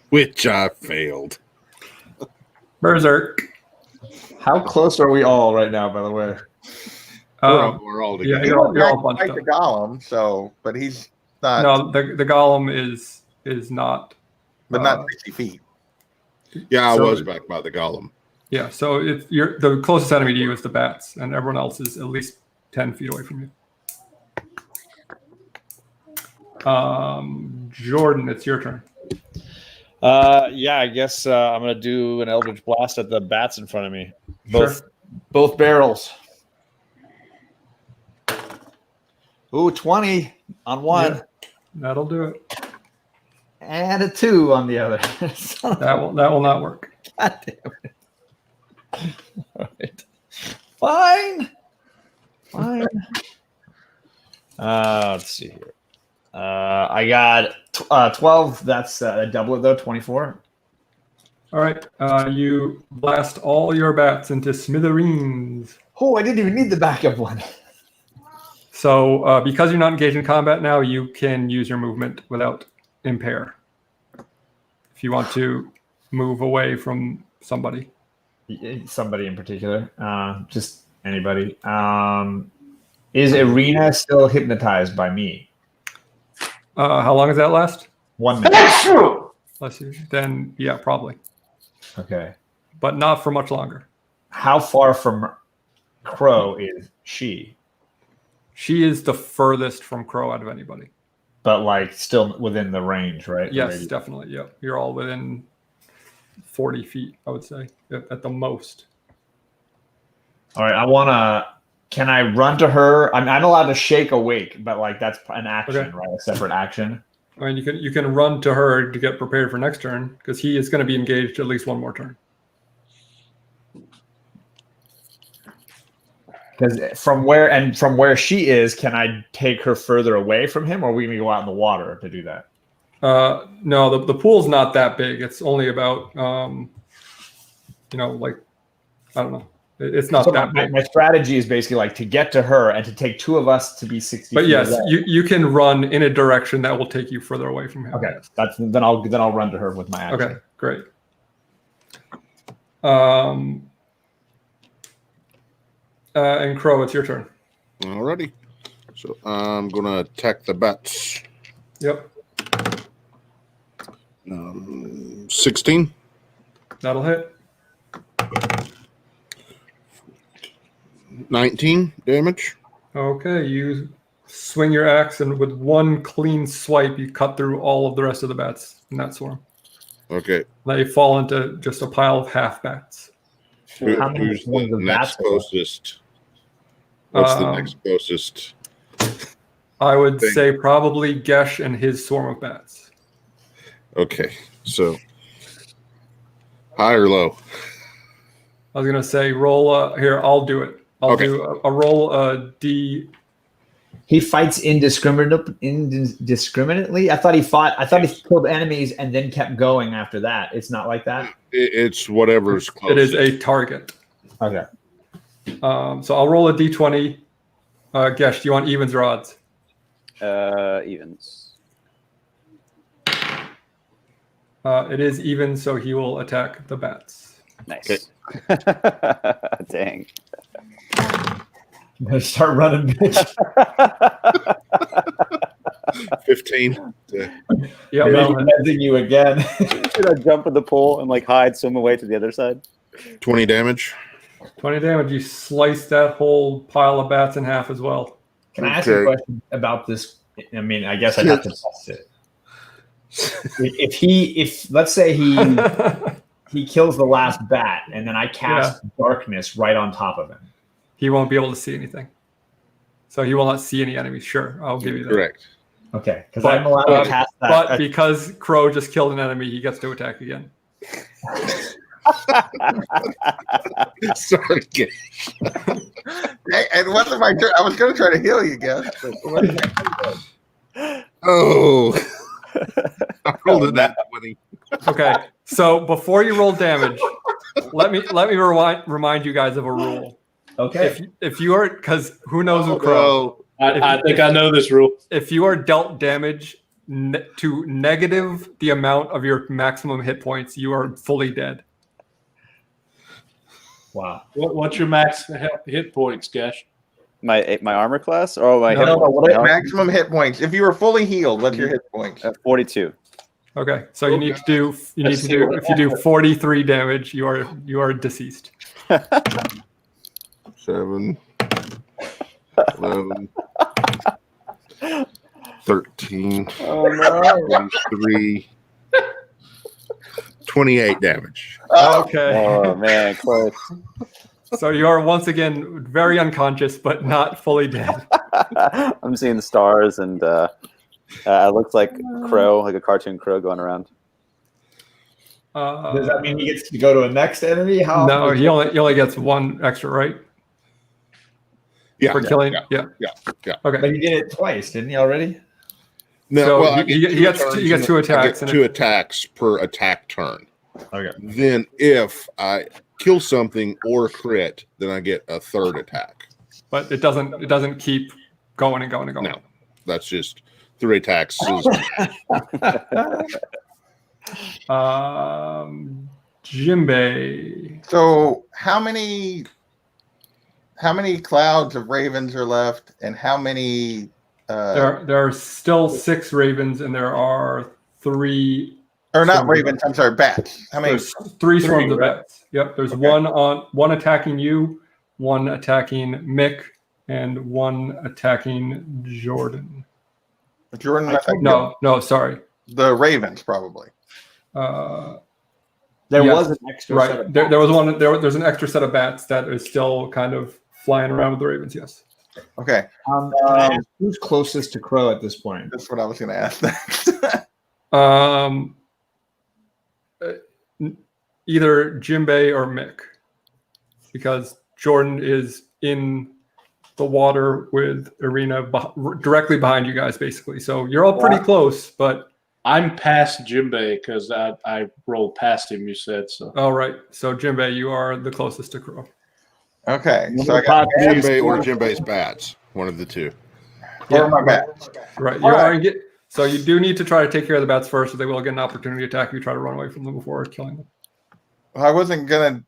S3: Which I failed.
S1: Berserk.
S7: How close are we all right now, by the way?
S3: We're all
S1: Yeah,
S3: together.
S1: you're all bunched
S5: Like
S1: up.
S5: the golem, so but he's not.
S1: No, the golem is not.
S5: But not 60 feet.
S3: Yeah, I
S1: So-
S3: was back by the golem.
S1: Yeah, so if you're the closest enemy to you is the bats, and everyone else is at least 10 feet away from you. Jordan, it's your turn.
S7: Yeah, I guess I'm gonna do an Eldritch Blast at the bats in front of me. Both barrels. Ooh, 20 on one,
S1: Yeah, that'll do it.
S7: and a 2 on the other.
S1: That will not work.
S7: God damn it. All right. Fine. Let's see here. I got 12. That's a double it though. 24.
S1: All right. You blast all your bats into smithereens.
S7: Oh, I didn't even need the backup one.
S1: So because you're not engaged in combat now, you can use your movement without impair. If you want to move away from somebody.
S7: Somebody in particular. Just anybody. Is Irina still hypnotized by me?
S1: How long does that last?
S7: 1 minute.
S1: Let's see. Then, yeah, probably.
S7: Okay.
S1: But not for much longer.
S7: How far from Crow is she?
S1: She is the furthest from Crow out of anybody.
S7: But like still within the range, right?
S1: Yes, definitely. Yep. You're all within 40 feet, I would say, at the most.
S7: All right. Can I run to her? I'm allowed to shake awake, but like that's an action,
S1: Okay.
S7: right? A separate action.
S1: I mean, you can run to her to get prepared for next turn because he is going to be engaged at least one more turn.
S7: Because from where she is, can I take her further away from him, or are we gonna go out in the water to do that?
S1: No, the pool's not that big. It's only about, like, I don't know. It's not that big.
S7: My strategy is basically like to get to her and to take two of us to be 60
S1: But
S7: feet
S1: yes,
S7: away.
S1: you can run in a direction that will take you further away from him.
S7: Okay, then I'll run to her with my action.
S1: Okay, great. And Crow, it's your turn.
S3: Alrighty. So I'm going to attack the bats.
S1: Yep,
S3: 16.
S1: that'll hit.
S3: 19 damage.
S1: Okay, you swing your axe, and with one clean swipe, you cut through all of the rest of the bats in that swarm.
S3: Okay.
S1: They fall into just a pile of half bats.
S7: How many
S3: Who's the
S7: ones of
S3: next
S7: bats are there?
S3: closest? What's the next closest?
S1: I would
S3: thing?
S1: say probably Gesh and his swarm of bats.
S3: Okay. So high or low?
S1: I was gonna say roll. Here, I'll do it. I'll
S3: Okay.
S1: do a roll D.
S6: He fights indiscriminately. I thought he killed enemies and then kept going after that. It's not like that.
S3: It's whatever's
S1: It
S3: closest.
S1: is a target.
S6: Okay.
S1: So I'll roll a D20. Gesh, do you want evens or odds?
S2: Evens.
S1: It is even, so he will attack the bats.
S2: Nice. Dang.
S6: I'm gonna start running, bitch.
S3: 15.
S1: Yeah,
S6: Messing you again.
S2: Should I jump in the pool and like hide, swim away to the other side?
S3: 20 damage.
S1: 20 damage. You slice that whole pile of bats in half as well.
S6: Can I ask you a question about this? I mean, I guess I'd have to test it. If let's say he kills the last bat and then I cast darkness right on top of him.
S1: He won't be able to see anything. So he will not see any enemies. Sure, I'll give you that.
S3: Correct.
S6: Okay, because I'm allowed to cast that.
S1: But because Crow just killed an enemy, he gets to attack again.
S3: Sorry, kid.
S5: Hey, it wasn't my turn. I was going to try to heal you guys.
S3: Oh. I rolled it that 20.
S1: Okay, so before you roll damage, let me remind you guys of a rule.
S6: Okay.
S1: If you are, because who knows who Crow.
S4: I think I know this rule.
S1: If you are dealt damage to negative the amount of your maximum hit points, you are fully dead.
S6: Wow.
S4: What's your max hit points, Gash?
S2: My armor class or my
S5: Maximum hit points. If you were fully healed, what's your hit points?
S2: 42.
S1: Okay, so you need to do if you do 43 damage, you are deceased.
S3: 7, 11, 13, 23, 28 damage.
S1: Okay.
S2: Oh man, close.
S1: So you are once again very unconscious, but not fully dead.
S2: I'm seeing the stars, and it looks like Crow, like a cartoon crow going around.
S6: Does that mean he gets to go to a next enemy? How?
S1: No, he only gets one extra, right?
S3: Yeah,
S1: For killing.
S3: yeah.
S1: Okay.
S6: But he did it twice, didn't he already?
S3: No,
S1: So
S3: well,
S1: he gets two attacks.
S3: I get 2 attacks per attack turn.
S6: Okay.
S3: Then if I kill something or crit, then I get a 3rd attack.
S1: But it doesn't keep going and going and going.
S3: No, that's just 3 attacks.
S1: Jimbei.
S5: So how many clouds of ravens are left, and how many?
S1: There are still 6 ravens, and there are 3.
S5: Or not ravens. I'm sorry, bats. How many?
S1: There's 3 swarms of bats. Yep. There's one attacking you, 1 attacking Mick, and 1 attacking Jordan.
S5: Jordan?
S1: No, sorry.
S5: The ravens probably.
S6: There
S1: Yes.
S6: was an extra set of
S1: There was one. There's an extra set of bats that is still kind of flying around with the ravens. Yes.
S5: Okay.
S6: Who's closest to Crow at this point?
S5: That's what I was going to ask next.
S1: Either Jimbei or Mick, because Jordan is in the water with Irina directly behind you guys, basically. So you're all pretty close, but
S4: I'm past Jimbei because I rolled past him. You said so.
S1: all right. So Jimbei, you are the closest to Crow.
S5: Okay. So I got
S3: Jimbei or Jimbei's bats. One of the 2.
S5: or my bats.
S1: Right. You are so you do need to try to take care of the bats first, so they will get an opportunity to attack you. Try to run away from them before killing them.
S5: Well, I wasn't going to.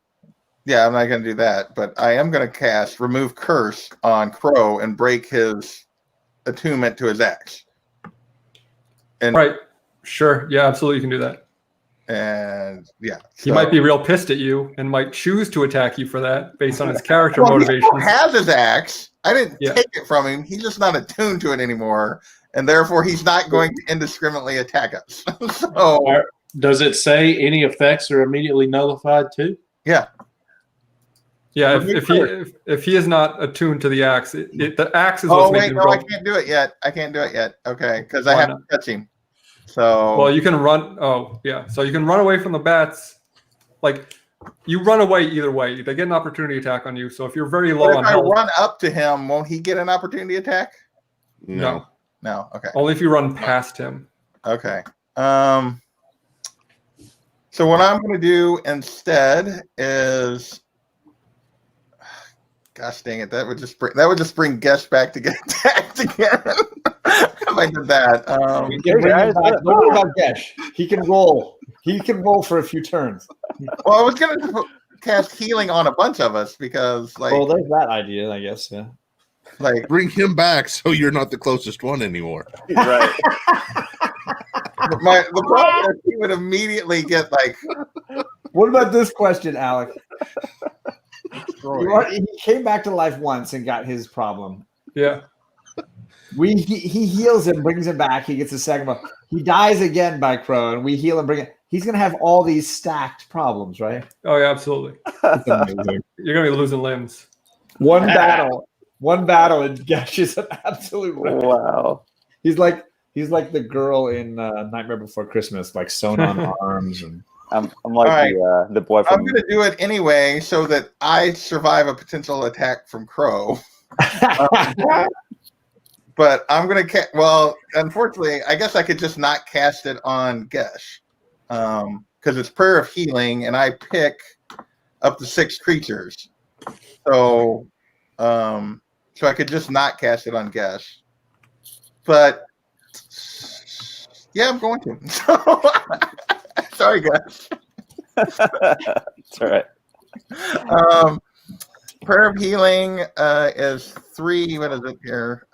S5: Yeah, I'm not going to do that, but I am going to cast Remove Curse on Crow and break his attunement to his axe. And
S1: Right. Sure. Yeah, absolutely. You can do that.
S5: And yeah,
S1: He might be real pissed at you and might choose to attack you for that based on his character motivations.
S5: He has his axe. I didn't
S1: Yeah.
S5: take it from him. He's just not attuned to it anymore, and therefore he's not going to indiscriminately attack us. So
S4: Does it say any effects are immediately nullified too?
S5: yeah.
S1: Yeah, if he is not attuned to the axe, the axe is
S5: Oh
S1: what's
S5: wait,
S1: making
S5: no,
S1: him
S5: I
S1: go.
S5: can't do it yet. Okay, because I
S1: Why
S5: have
S1: not?
S5: to touch him. So
S1: Well, you can run. Oh, yeah. So you can run away from the bats. Like you run away either way. They get an opportunity attack on you. So if you're very
S5: but
S1: low
S5: if
S1: on
S5: I
S1: health,
S5: run up to him, won't he get an opportunity attack?
S1: no.
S5: No. Okay.
S1: Only if you run past him.
S5: Okay. So what I'm going to do instead is, gosh dang it, that would just bring Guest back to get attacked again. If I did that.
S6: Don't worry about Gesh. He can roll. He can roll for a few turns.
S5: Well, I was going to cast healing on a bunch of us because, like,
S6: Well, there's that idea, I guess. Yeah.
S5: like
S3: Bring him back so you're not the closest one anymore.
S2: Right.
S5: the problem is he would immediately get like.
S6: What about this question, Alec? He came back to life once and got his problem.
S1: Yeah.
S6: He heals him, brings him back. He gets a second one. He dies again by Crow, and we heal and bring it. He's gonna have all these stacked problems, right?
S1: Oh yeah, absolutely. You're gonna be losing limbs.
S6: One battle, and Gesh is an absolute wreck.
S2: Wow.
S6: He's like the girl in Nightmare Before Christmas, like sewn on arms. And
S2: I'm like
S5: Right.
S2: the boy
S5: I'm
S2: from.
S5: going to do it anyway so that I survive a potential attack from Crow. But I'm going to well, unfortunately, I guess I could just not cast it on Gesh. Because it's Prayer of Healing, and I pick up to 6 creatures. So I could just not cast it on Gesh. But yeah, I'm going to. Sorry, guys.
S2: It's all right.
S5: Prayer of Healing is 3. What is it here?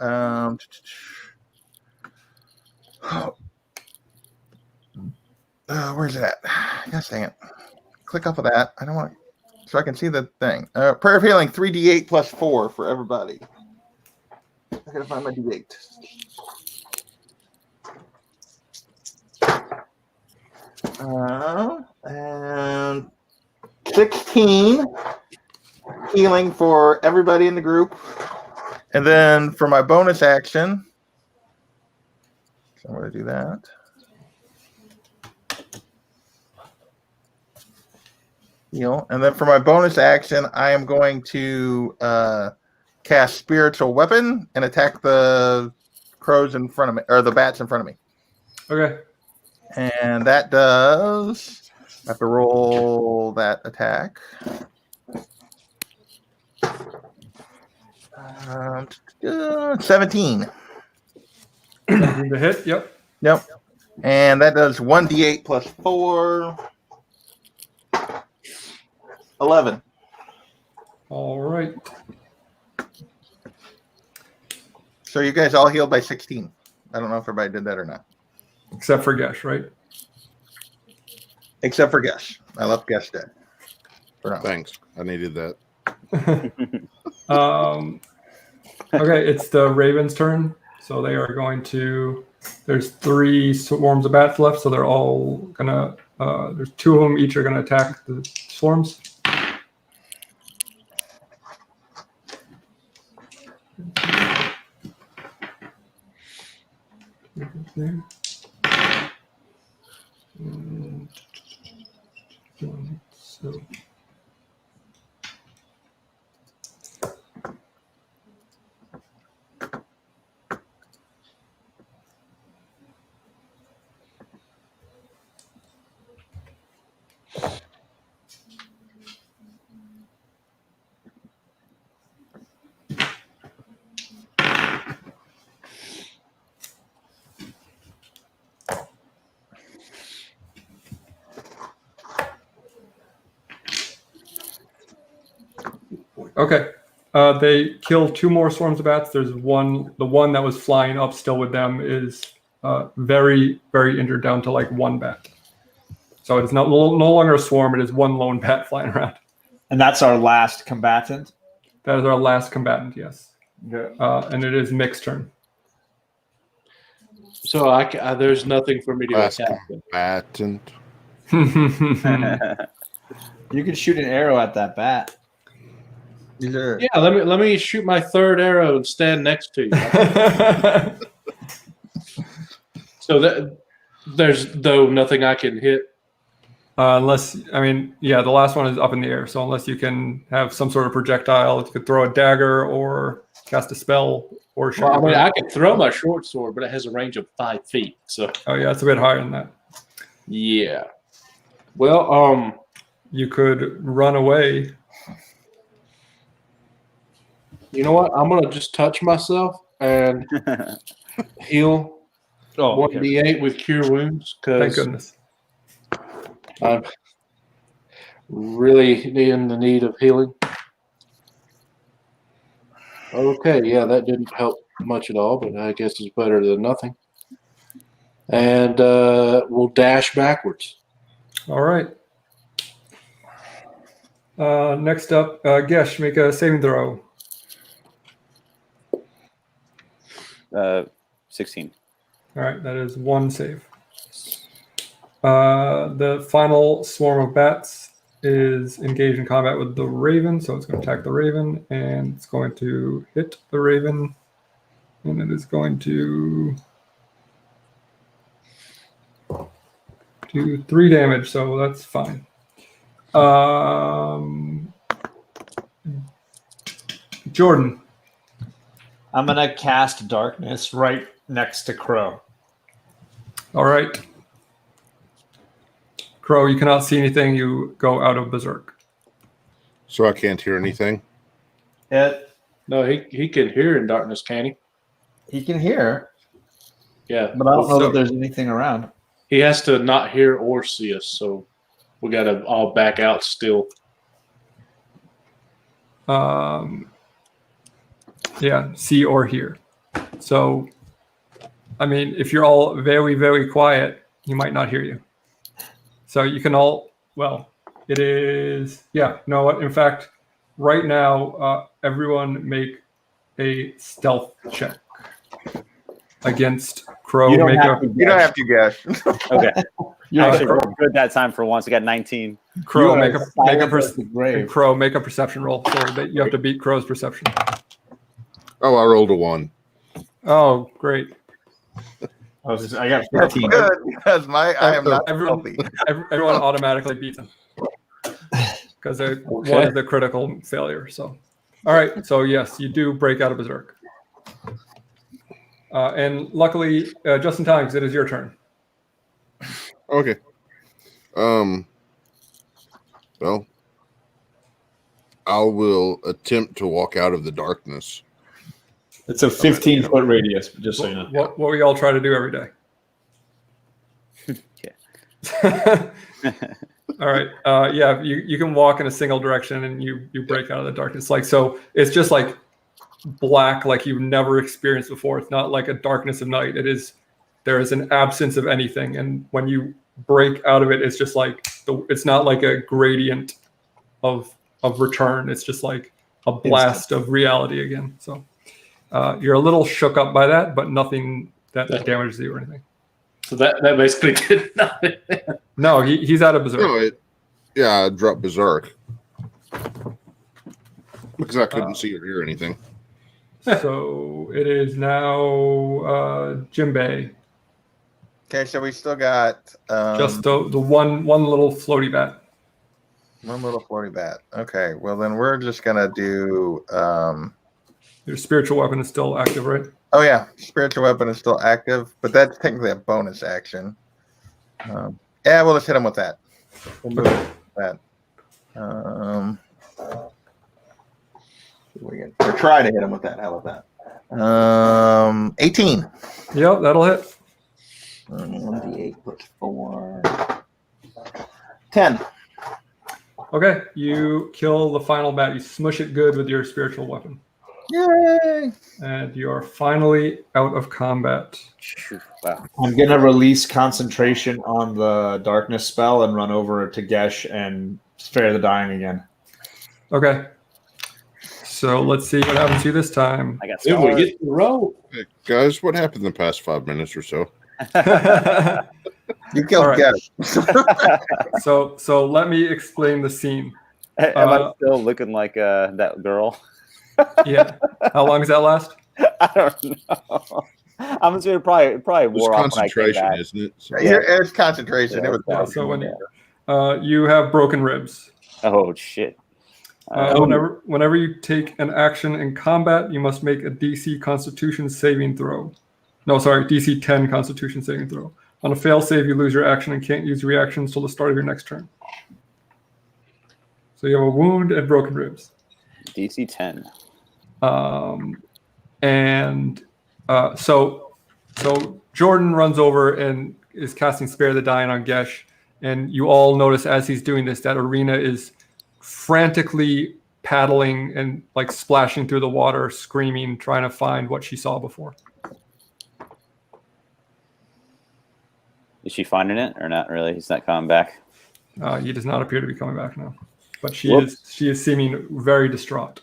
S5: Where's it at? Gosh dang it. Click off of that. I don't want so I can see the thing. Prayer of Healing 3d8 plus 4 for everybody. I gotta find my d8. And 16 healing for everybody in the group. And then for my bonus action, so I'm going to do that. Heal. And then for my bonus action, I am going to cast Spiritual Weapon and attack the crows in front of me, or the bats in front of me.
S1: Okay.
S5: And that does... I have to roll that attack. 17.
S1: The hit, yep.
S5: Yep. And that does 1d8 plus 4. 11.
S1: All right.
S5: So you guys all healed by 16. I don't know if everybody did that or not.
S1: Except for Gesh, right?
S5: Except for Gesh. I left Gesh dead. For now.
S3: Thanks. I needed that.
S1: Okay, it's the Ravens' turn. So they are going to... There's 3 swarms of bats left, so they're all going to... there's 2 of them. Each are going to attack the swarms. There. So. Okay. They kill 2 more swarms of bats. There's one. The one that was flying up still with them is very, very injured, down to like 1 bat. So it's no longer a swarm. It is 1 lone bat flying around.
S7: And that's our last combatant?
S1: That is our last combatant, yes.
S7: Yeah.
S1: And it is Mick's turn.
S4: So there's nothing for me to
S3: Last
S4: attack.
S3: combatant.
S7: You can shoot an arrow at that bat.
S5: Sure.
S4: Yeah, let me shoot my 3rd arrow and stand next to you. So there's nothing I can hit.
S1: Unless, I mean, yeah, the last one is up in the air. So unless you can have some sort of projectile, you could throw a dagger or cast a spell or shoot.
S4: Well, I mean, I could throw my short sword, but it has a range of 5 feet. So
S1: Oh yeah, it's a bit higher than that.
S4: yeah. Well,
S1: You could run away.
S4: you know what? I'm gonna just touch myself and heal 1d8 with cure wounds
S1: Thank
S4: because
S1: goodness.
S4: I'm really in the need of healing. Okay, yeah, that didn't help much at all, but I guess it's better than nothing. And we'll dash backwards.
S1: All right. Next up, Gesh, make a saving throw.
S2: 16.
S1: All right, that is 1 save. The final swarm of bats is engaged in combat with the raven, so it's going to attack the raven, and it's going to hit the raven, and it is going to do 3 damage, so that's fine. Jordan.
S7: I'm going to cast darkness right next to Crow.
S1: All right. Crow, you cannot see anything. You go out of berserk.
S3: So I can't hear anything.
S4: No, he can hear in darkness, can he?
S7: He can hear,
S4: Yeah.
S7: but I don't know that there's anything around.
S4: He has to not hear or see us, so we got to all back out still.
S1: Yeah, see or hear. So, I mean, if you're all very, very quiet, he might not hear you. So you can all, well, it is, yeah, you know what? In fact, right now, everyone make a stealth check against Crow.
S5: You don't have to guess.
S2: Okay. You're actually good that time for once. I got 19.
S1: Crow, make a perception roll. So that you have to beat Crow's perception.
S3: Oh, I rolled a 1.
S1: Oh, great.
S7: I got 15.
S5: Good, because I am not
S1: everyone automatically beats him. because one is a critical failure. So, all right. So yes, you do break out of berserk, and luckily, just in time, because it is your turn.
S3: Okay. Well, I will attempt to walk out of the darkness.
S7: It's a 15-foot radius, just so you know.
S1: What we all try to do every day. All right. Yeah, you can walk in a single direction and you break out of the darkness. Like, so it's just like black, like you've never experienced before. It's not like a darkness of night. There is an absence of anything. And when you break out of it, it's just like it's not like a gradient of return. It's just like a blast of reality again. So you're a little shook up by that, but nothing that damages you or anything.
S4: So that basically did nothing.
S1: No, he's out of berserk.
S3: No, I dropped berserk because I couldn't see or hear anything.
S1: So it is now Jimbei.
S5: Okay, so we still got
S1: Just the one little floaty bat.
S5: one little floaty bat. Okay, well then we're just gonna do.
S1: Your spiritual weapon is still active, right?
S5: Oh yeah, spiritual weapon is still active, but that's technically a bonus action. Yeah, we'll just hit him with that. We'll move that. Or try to hit him with that. How about that? 18.
S1: Yep, that'll hit.
S5: 1d8 plus 4. 10.
S1: Okay, you kill the final bat. You smush it good with your spiritual weapon.
S5: Yay!
S1: And you are finally out of combat.
S2: Wow.
S7: I'm going to release concentration on the darkness spell and run over to Gesh and spare the dying again.
S1: Okay. So let's see what happens to you this time.
S2: I got
S4: Dude, we
S2: stars.
S4: get the roll.
S3: Hey, guys, what happened the past 5 minutes or so?
S5: You killed
S1: All right.
S5: Gesh.
S1: So let me explain the scene.
S2: Am I still looking like that girl?
S1: Yeah. How long does that last?
S2: I don't know. I'm assuming probably
S3: It's
S2: wore off when I came
S3: concentration,
S2: back.
S3: isn't it? So,
S5: It's concentration.
S2: Yeah,
S5: It was
S1: Yeah, so when you have broken ribs.
S2: Oh shit!
S1: Whenever you take an action in combat, you must make a DC Constitution saving throw. No, sorry, DC 10 Constitution saving throw. On a fail save, you lose your action and can't use reactions till the start of your next turn. So you have a wound and broken ribs.
S2: DC 10.
S1: So Jordan runs over and is casting Spare the Dying on Gesh, and you all notice as he's doing this that Arena is frantically paddling and like splashing through the water, screaming, trying to find what she saw before.
S2: Is she finding it or not really? He's not coming back.
S1: He does not appear to be coming back now, but she
S2: Whoops.
S1: is seeming very distraught.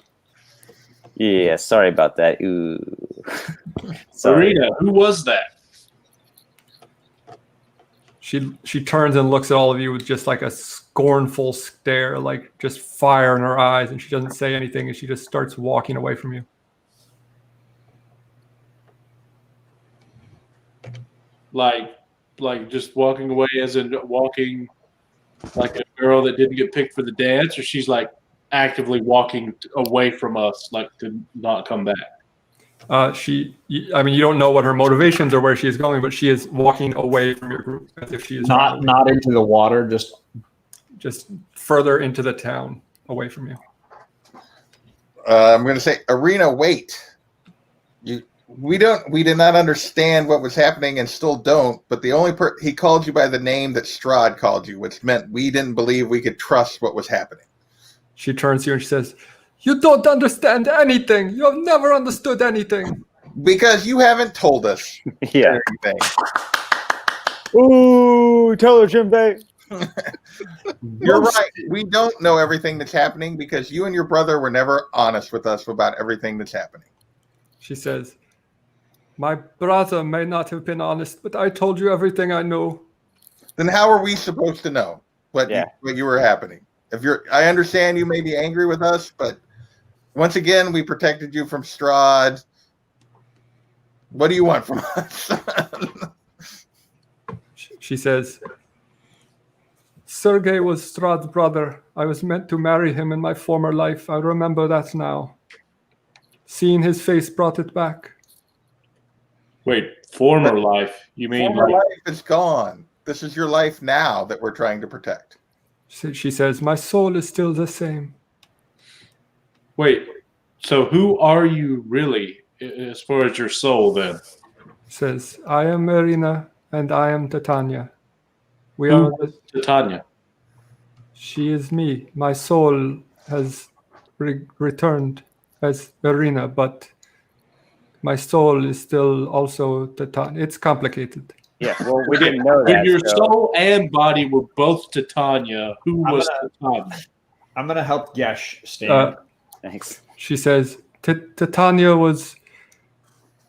S2: Yeah, sorry about that. Ooh. Sorry.
S4: Arena, who was that?
S1: She turns and looks at all of you with just like a scornful stare, like just fire in her eyes, and she doesn't say anything, and she just starts walking away from you.
S4: Like just walking away as in walking like a girl that didn't get picked for the dance, or she's like actively walking away from us, like to not come back?
S1: You don't know what her motivations or where she is going, but she is walking away from your group as if she is
S7: Not into the water,
S1: just further into the town away from you.
S5: I'm going to say, Arena, wait. We did not understand what was happening and still don't, but the only he called you by the name that Strahd called you, which meant we didn't believe we could trust what was happening.
S1: She turns to you and she says, "You don't understand anything. You have never understood anything."
S5: Because you haven't told us
S2: Yeah.
S5: anything.
S2: Ooh, tell her, Jimbei.
S5: You're right. We don't know everything that's happening because you and your brother were never honest with us about everything that's happening.
S1: She says, "My brother may not have been honest, but I told you everything I know."
S5: Then how are we supposed to know what you were happening? I understand you may be angry with us, but once again, we protected you from Strahd. What do you want from us?
S1: She says, Sergei was Strahd's brother. I was meant to marry him in my former life. I remember that now. Seeing his face brought it back.
S4: Wait, former life? You mean
S5: Former
S4: like
S5: life is gone. This is your life now that we're trying to protect.
S1: She says, my soul is still the same.
S4: Wait, so who are you really as far as your soul then?
S1: Says, I am Marina and I am Titania. We
S4: Who
S1: are.
S4: was Titania?
S1: She is me. My soul has returned as Marina, but my soul is still also Titania. It's complicated.
S2: Yeah, well, we didn't know that.
S4: When your
S2: so-
S4: soul and body were both Titania, who was Titania?
S6: I'm gonna help Gesh stand.
S2: Thanks.
S1: She says, Titania was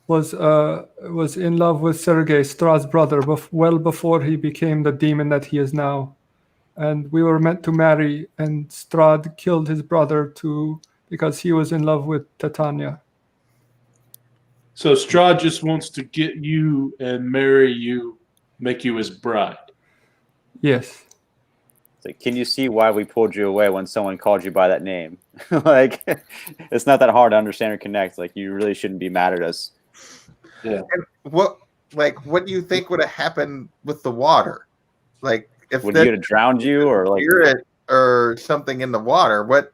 S1: in love with Sergei, Strahd's brother, well before he became the demon that he is now. And we were meant to marry, and Strahd killed his brother because he was in love with Titania.
S4: So Strahd just wants to get you and marry you, make you his bride.
S1: Yes.
S2: So can you see why we pulled you away when someone called you by that name? Like, it's not that hard to understand or connect. Like, you really shouldn't be mad at us.
S4: Yeah.
S5: And what do you think would have happened with the water? Like, if
S2: Would you have drowned you or like
S5: spirit or something in the water? What?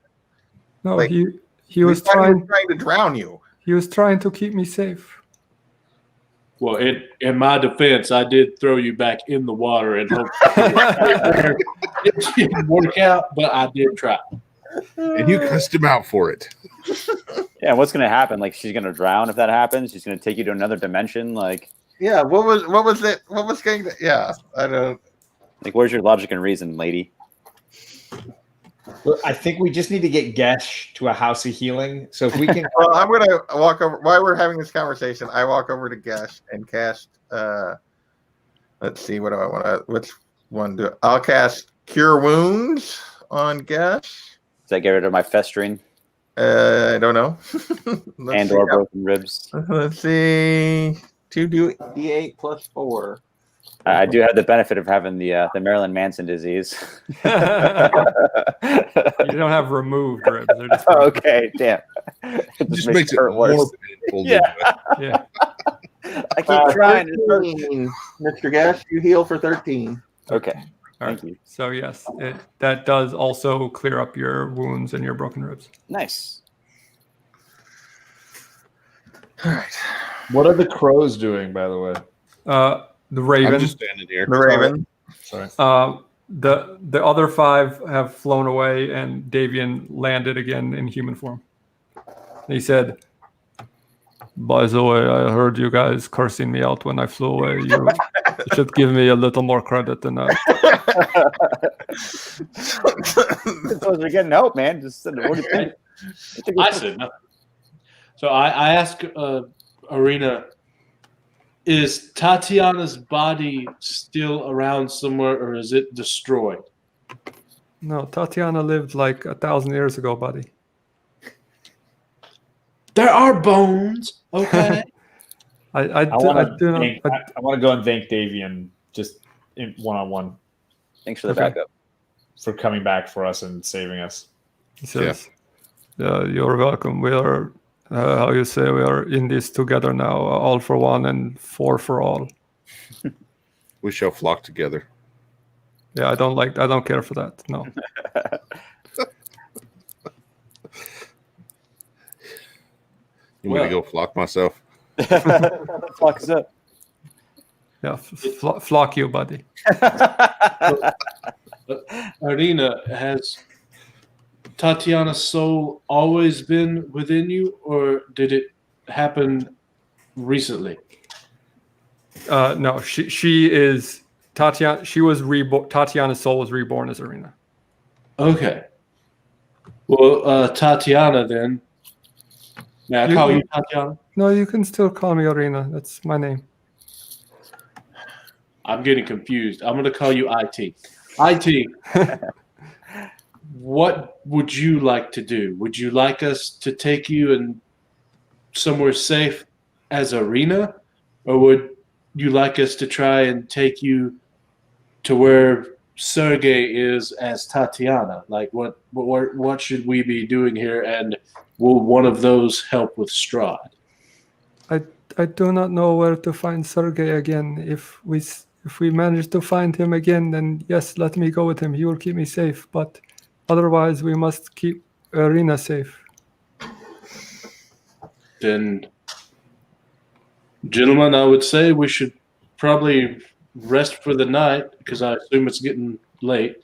S1: No,
S5: Like,
S1: he was trying
S5: to drown you.
S1: He was trying to keep me safe.
S4: Well, in my defense, I did throw you back in the water and hope it didn't work out, but I did try.
S3: And you cussed him out for it.
S2: Yeah, what's gonna happen? Like, she's gonna drown if that happens. She's gonna take you to another dimension. Like,
S5: Yeah. What was it? What was going to? Yeah. I don't.
S2: like, where's your logic and reason, lady?
S6: I think we just need to get Gesh to a house of healing. So if we can,
S5: Well, I'm gonna walk over while we're having this conversation. I walk over to Gesh and cast. Let's see. What do I want to? Which one do? I'll cast Cure Wounds on Gesh.
S2: Does that get rid of my festering
S5: I don't know.
S2: and or broken ribs?
S5: Let's see. 2d8 plus 4.
S2: I do have the benefit of having the Marilyn Manson disease.
S1: You don't have removed ribs. They're just
S2: Okay, damn. It
S3: Just makes it
S2: hurt
S3: more painful.
S2: Yeah.
S1: Yeah.
S2: I keep trying.
S5: 13. Mr. Gash, you heal for 13.
S2: Okay.
S1: All right.
S2: Thank you.
S1: So yes, that does also clear up your wounds and your broken ribs.
S2: Nice.
S5: All right.
S7: What are the crows doing, by the way?
S1: The
S3: I'm
S1: raven.
S3: just standing here.
S5: The Raven.
S7: Sorry.
S1: The other 5 have flown away, and Davian landed again in human form. He said, "By the way, I heard you guys cursing me out when I flew away. You should give me a little more credit than that."
S2: Those are getting help, man. Just what do you think?
S4: I said nothing. So I asked Arena, is Tatiana's body still around somewhere, or is it destroyed?
S1: No, Tatiana lived like 1,000 years ago, buddy.
S4: There are bones, okay?
S1: I
S6: I want to
S1: do not.
S6: I want to go and thank Davian just in one-on-one
S2: Thanks for the
S1: Okay.
S2: backup.
S6: for coming back for us and saving us.
S1: He says, "You're welcome. We are, how you say, we are in this together now. All for one and 4 for all."
S3: We shall flock together.
S1: Yeah, I don't care for that. No.
S3: You want me to go flock myself?
S2: Fuck us up.
S1: Yeah, flock you, buddy.
S4: Arena, has Tatiana's soul always been within you, or did it happen recently?
S1: No, she is Tatiana. She was reborn. Tatiana's soul was reborn as Arena.
S4: Okay. Well, Tatiana, then. May I call you Tatiana?
S1: No, you can still call me Arena. That's my name.
S4: I'm getting confused. I'm going to call you IT. IT, what would you like to do? Would you like us to take you in somewhere safe as Arena, or would you like us to try and take you to where Sergey is as Tatiana? Like, what should we be doing here? And will one of those help with Strahd?
S1: I do not know where to find Sergey again. If we manage to find him again, then yes, let me go with him. He will keep me safe. But otherwise, we must keep Irina safe.
S4: Then, gentlemen, I would say we should probably rest for the night because I assume it's getting late.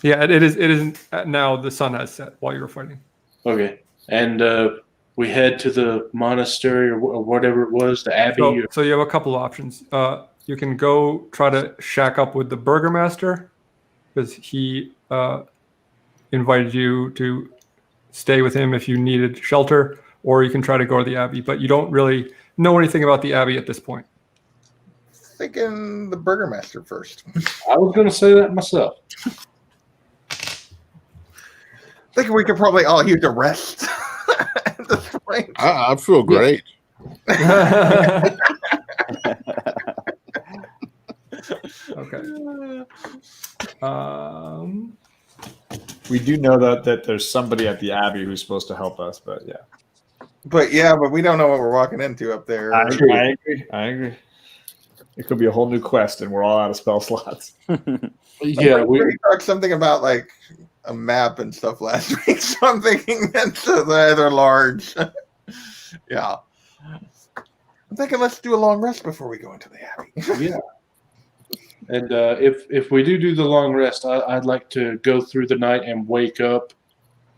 S1: Yeah, it is. It is now. The sun has set while you're fighting.
S4: Okay, and we head to the monastery or whatever it was, the abbey.
S1: So you have a couple of options. You can go try to shack up with the burgomaster because he invited you to stay with him if you needed shelter, or you can try to go to the abbey. But you don't really know anything about the abbey at this point.
S5: Thinking the burgomaster first.
S4: I was going to say that myself.
S5: Thinking we could probably all use a rest at this point.
S3: I feel great.
S1: Okay.
S7: We do know that there's somebody at the Abbey who's supposed to help us, but yeah.
S5: But we don't know what we're walking into up there.
S7: I agree. It could be a whole new quest, and we're all out of spell slots.
S4: Yeah,
S5: we talked something about like a map and stuff last week, so I'm thinking that's rather large. Yeah, I'm thinking let's do a long rest before we go into the Abbey.
S4: Yeah. And if we do the long rest, I'd like to go through the night and wake up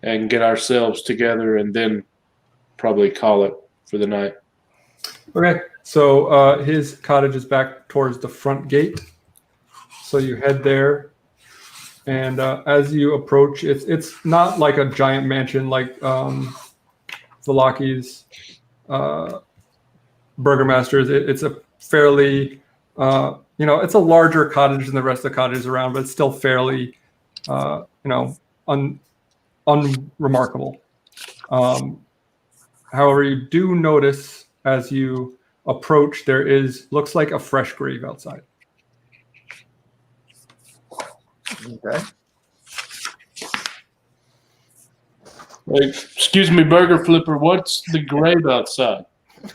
S4: and get ourselves together and then probably call it for the night.
S1: Okay, so his cottage is back towards the front gate. So you head there, and as you approach, it's not like a giant mansion like Valaki's burgomaster's. It's a fairly it's a larger cottage than the rest of the cottages around, but it's still fairly unremarkable. However, you do notice as you approach, looks like a fresh grave outside.
S5: Okay.
S4: Excuse me, Burger Flipper. What's the grave outside?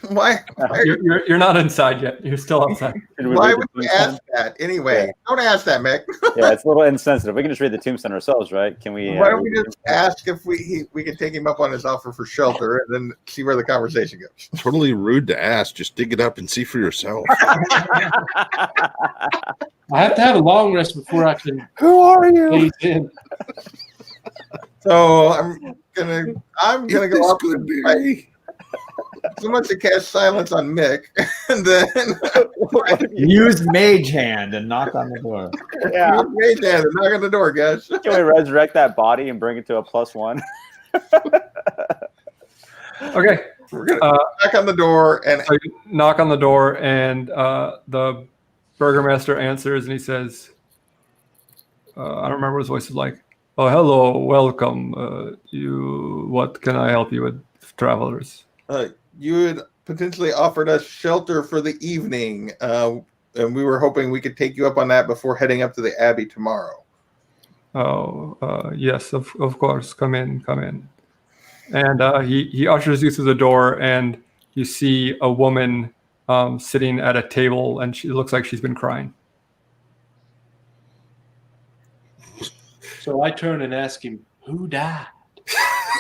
S5: Why?
S1: You're not inside yet. You're still outside.
S5: Why would you ask that anyway? Don't ask that, Mick.
S2: Yeah, it's a little insensitive. We can just read the tombstone ourselves, right? Can we?
S5: Why don't we just ask if we can take him up on his offer for shelter and then see where the conversation goes?
S3: Totally rude to ask. Just dig it up and see for yourself.
S4: I have to have a long rest before I can.
S3: Who are you?
S5: So I'm gonna go up and fight. Someone to cast silence on Mick, and then
S7: use Mage Hand and knock on the door.
S2: Yeah,
S5: Mage Hand and knock on the door, guys.
S2: Can we resurrect that body and bring it to a +1?
S1: Okay,
S5: we're gonna knock on the door and
S1: so knock on the door, and the burgomaster answers, and he says, "I don't remember what his voice is like. Oh, hello, welcome. What can I help you with, travelers?"
S5: You had potentially offered us shelter for the evening, and we were hoping we could take you up on that before heading up to the Abbey tomorrow.
S1: Oh, yes, of course. Come in. And he ushers you through the door, and you see a woman sitting at a table, and she looks like she's been crying.
S4: So I turn and ask him, who died?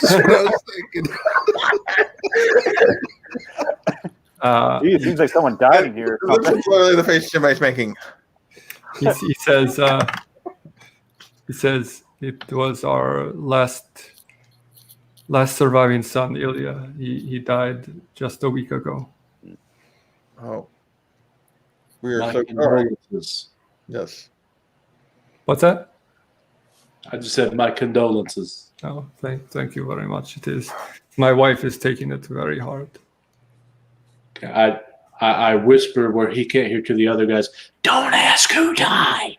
S3: That's what I was thinking.
S2: Gee, it seems like someone died in here.
S5: This is literally the face somebody's making.
S1: He says it was our last surviving son, Ilya. He died just a week ago.
S5: Oh, we are
S4: My
S5: so sorry.
S4: condolences.
S5: Yes.
S1: What's that?
S4: I just said my condolences.
S1: Oh, thank you very much. It is. My wife is taking it very hard.
S4: I whisper where he can't hear to the other guys, don't ask who died.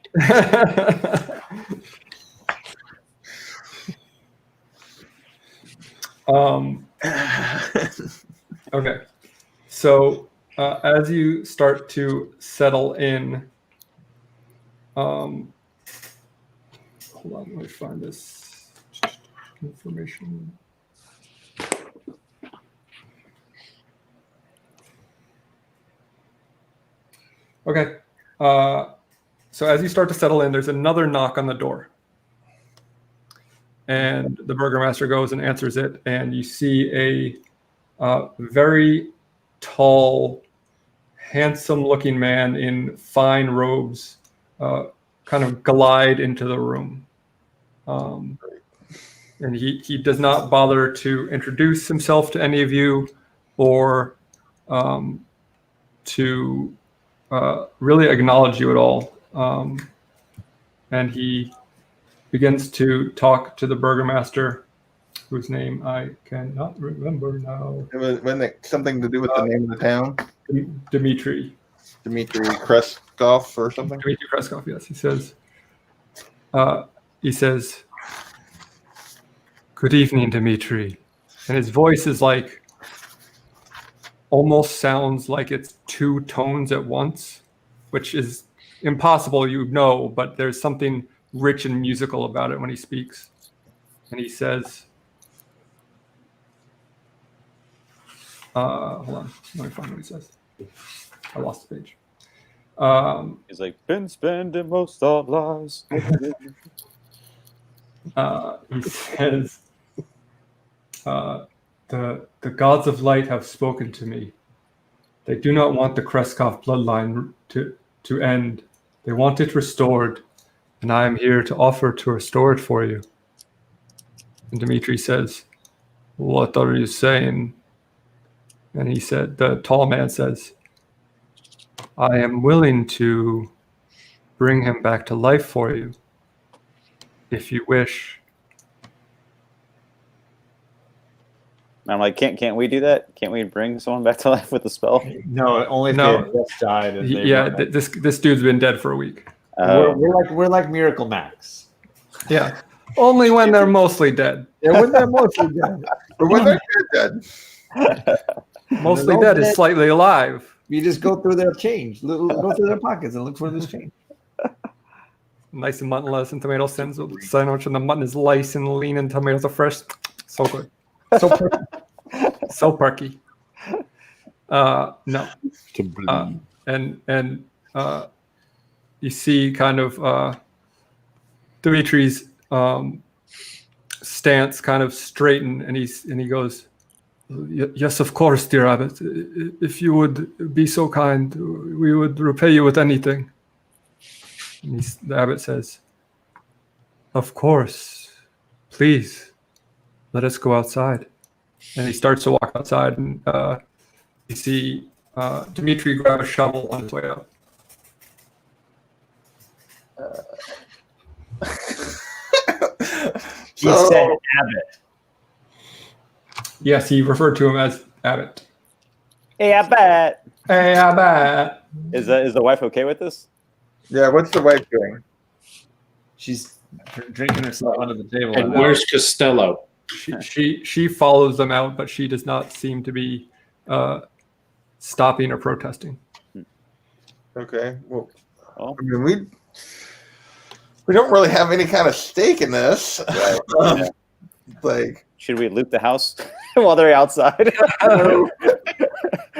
S1: Okay. So as you start to settle in, hold on, let me find this information. Okay. So as you start to settle in, there's another knock on the door. And the burgomaster goes and answers it, and you see a very tall, handsome-looking man in fine robes kind of glide into the room. And he does not bother to introduce himself to any of you or to really acknowledge you at all. And he begins to talk to the burgomaster, whose name I cannot remember now.
S5: Wasn't it something to do with the name of the town?
S1: Dmitry
S5: Kreskov or something?
S1: Dmitry Kreskov, yes. He says, "Good evening, Dmitry." And his voice is like, almost sounds like it's two tones at once, which is impossible, you know, but there's something rich and musical about it when he speaks. And he says, hold on, let me find what he says. I lost the page.
S2: He's like, been spending most of lives.
S1: He says, the gods of light have spoken to me. They do not want the Kreskov bloodline to end. They want it restored, and I am here to offer to restore it for you. And Dmitry says, "What are you saying?" And he said, the tall man says, "I am willing to bring him back to life for you, if you wish."
S2: And I'm like, can't we do that? Can't we bring someone back to life with a spell?
S7: No, only if they had just died. And
S1: this dude's been dead for a week.
S7: We're like Miracle Max.
S1: Yeah, only when they're mostly dead.
S7: Yeah, when they're mostly dead.
S5: But when they're dead.
S1: Mostly dead is slightly alive.
S7: You just go through their change, go through their pockets and look for this change.
S1: Nice and muttonless and tomato sandwich, and the mutton is lice and lean and tomatoes are fresh. So good. So perky. So perky. No. And you see kind of Dimitri's stance kind of straighten, and he goes, "Yes, of course, dear Abbot. If you would be so kind, we would repay you with anything." And the Abbot says, "Of course, please, let us go outside." And he starts to walk outside, and you see Dmitry grab a shovel on his way out.
S2: He said Abbot.
S1: Yes, he referred to him as Abbot.
S2: Hey, Abbot.
S1: Hey, Abbot.
S2: Is the wife okay with this?
S5: Yeah, what's the wife doing?
S7: She's drinking herself under the table.
S4: And where's Costello?
S1: She follows them out, but she does not seem to be stopping or protesting.
S5: Okay. Well, I mean, we don't really have any kind of stake in this. Right.
S2: Yeah.
S5: Like,
S2: should we loot the house while they're outside?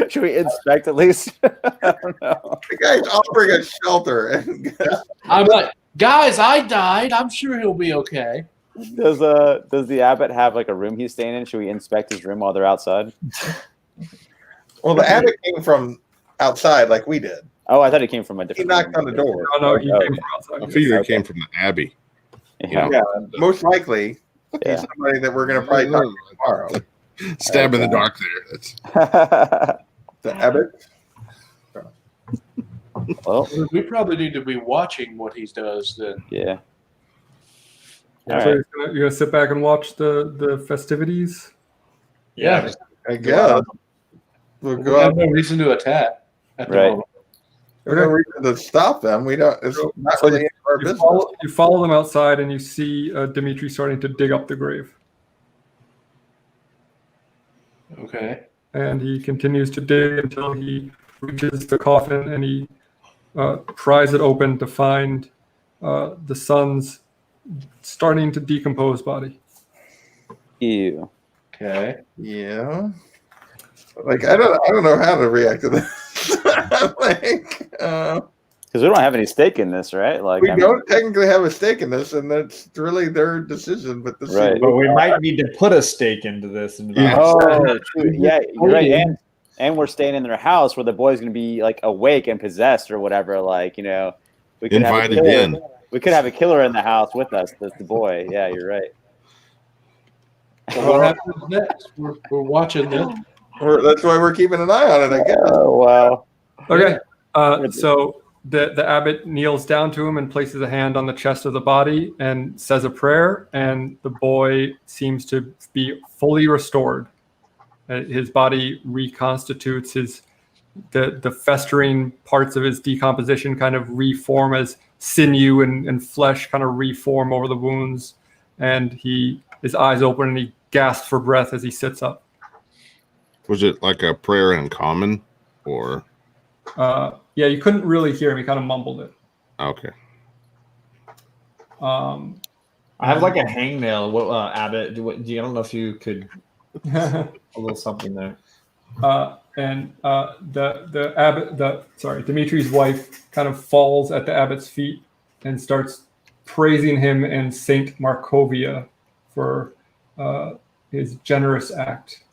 S2: Should we inspect at least? I don't know.
S5: The guy's offering a shelter.
S4: I'm like, guys, I died. I'm sure he'll be okay.
S2: Does the Abbot have like a room he's staying in? Should we inspect his room while they're outside?
S5: Well, the Abbot came from outside, like we did.
S2: Oh, I thought he came from a different.
S5: He knocked on the door.
S1: No, he came from outside.
S3: I figured it came from the Abbey.
S2: Yeah.
S5: Yeah, most likely. He's somebody that we're going to probably talk to tomorrow.
S3: Stab in the dark there. That's
S5: The Abbot.
S2: Well,
S4: We probably need to be watching what he does then.
S2: yeah.
S1: Yeah, so you're gonna sit back and watch the festivities.
S4: Yeah.
S5: I guess. We'll
S4: We
S5: go
S4: have
S5: out.
S4: no reason to attack at the
S2: Right.
S4: moment.
S5: There's no reason to stop them. We don't. It's not really any of our business.
S1: You follow them outside, and you see Dmitry starting to dig up the grave.
S4: Okay.
S1: And he continues to dig until he reaches the coffin, and he pries it open to find the son's starting to decompose body.
S2: Ew.
S4: Okay.
S5: Yeah. Like I don't know how to react to this. Like,
S2: because we don't have any stake in this, right? Like
S5: we don't technically have a stake in this, and that's really their decision. But this
S2: Right.
S7: But we might need to put a stake into this. In
S3: Yeah.
S2: Oh, true. Yeah, you're right. And we're staying in their house where the boy's going to be like awake and possessed or whatever. Like, you know, we could
S3: Invited
S2: have a killer.
S3: in.
S2: We could have a killer in the house with us. That's the boy. Yeah, you're right.
S4: So what happens next? We're watching it.
S5: That's why we're keeping an eye on it, I guess.
S2: Oh wow.
S1: Okay. So the abbot kneels down to him and places a hand on the chest of the body and says a prayer, and the boy seems to be fully restored. His body reconstitutes. The festering parts of his decomposition kind of reform as sinew and flesh kind of reform over the wounds, and his eyes open and he gasps for breath as he sits up.
S3: Was it like a prayer in common, or?
S1: Yeah, you couldn't really hear him. He kind of mumbled it.
S3: Okay.
S7: I have like a hangnail. What Abbott? I don't know if you could a little something there.
S1: And Dimitri's wife kind of falls at the abbot's feet and starts praising him and Saint Markovia for his generous act.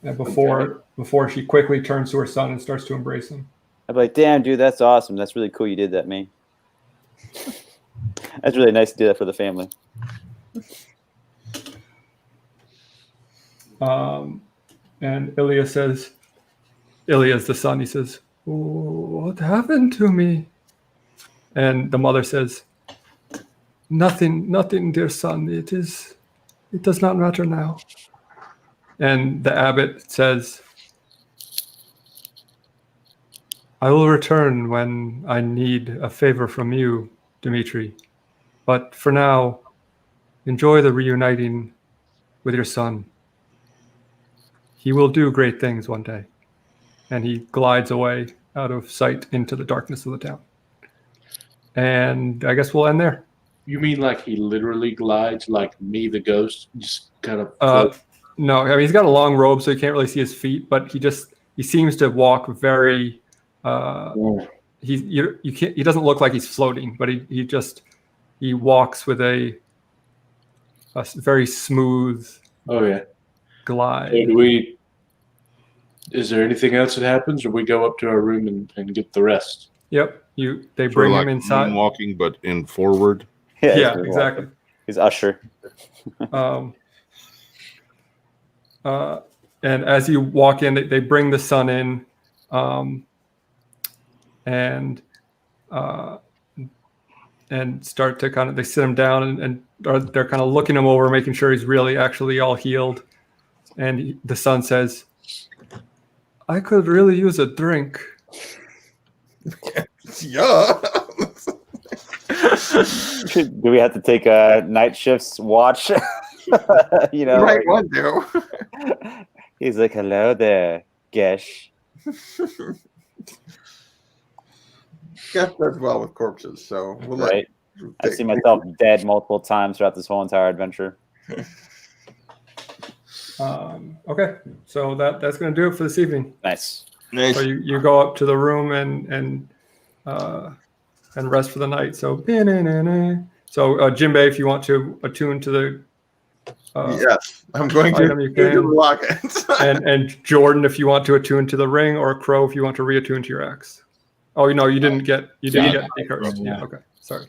S1: And before she quickly turns to her son and starts to embrace him.
S2: I'd be like, damn, dude, that's awesome. That's really cool you did that, man. That's really nice to do that for the family.
S1: And Ilya's the son, he says, "Oh, what happened to me?" And the mother says, Nothing, dear son. It does not matter now. And the abbot says, I will return when I need a favor from you, Dimitri. But for now, enjoy the reuniting with your son. He will do great things one day. And he glides away out of sight into the darkness of the town. And I guess we'll end there.
S4: You mean like he literally glides, like me, the ghost, just kind of?
S1: No, I mean he's got a long robe, so you can't really see his feet. But he seems to walk very. He doesn't look like he's floating, but he walks with a very smooth.
S4: Oh yeah.
S1: Glide.
S4: Is there anything else that happens, or we go up to our room and get the rest?
S1: Yep. They bring him inside.
S3: Walking, but in forward.
S1: Yeah, exactly.
S2: He's Usher.
S1: And as you walk in, they bring the son in, and start to they sit him down and they're kind of looking him over, making sure he's really actually all healed. And the son says, I could really use a drink.
S5: Yeah.
S2: Do we have to take a night shift's watch? You know,
S5: right one do.
S2: He's like, hello there, Gesh.
S5: Gesh does well with corpses, so we'll
S2: right. I've seen myself dead multiple times throughout this whole entire adventure.
S1: Okay, so that's going to do it for this evening.
S2: Nice.
S1: So you go up to the room and rest for the night. So Jinbei, if you want to attune to the
S5: yes, I'm going to lock it.
S1: and Jordan, if you want to attune to the ring, or Crow, if you want to reattune to your axe. Oh no, you didn't get decursed. Yeah, okay, sorry.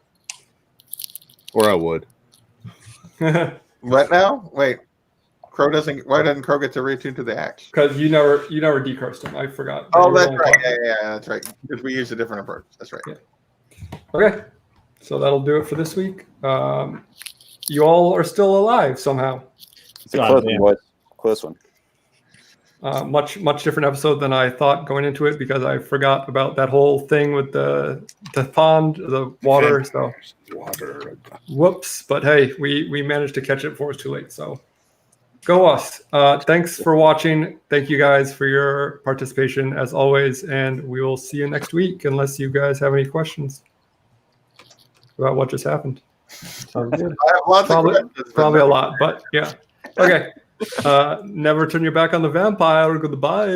S3: Or I would.
S5: What now? Wait. Crow doesn't. Why doesn't Crow get to reattune to the axe?
S1: Because you never decursed him. I forgot.
S5: Oh, that's right. Yeah, that's right. Because we used a different approach. That's right.
S1: Yeah. Okay, so that'll do it for this week. You all are still alive somehow.
S2: It's a close one, boys. Close one.
S1: Much different episode than I thought going into it, because I forgot about that whole thing with the pond, the water. So whoops. But hey, we managed to catch it before it was too late. So. Go us. Thanks for watching. Thank you guys for your participation as always, and we will see you next week unless you guys have any questions about what just happened. Sounds good.
S5: I have lots of questions. but
S1: Probably a
S5: no.
S1: lot, but yeah. Okay. Never turn your back on the vampire. Goodbye.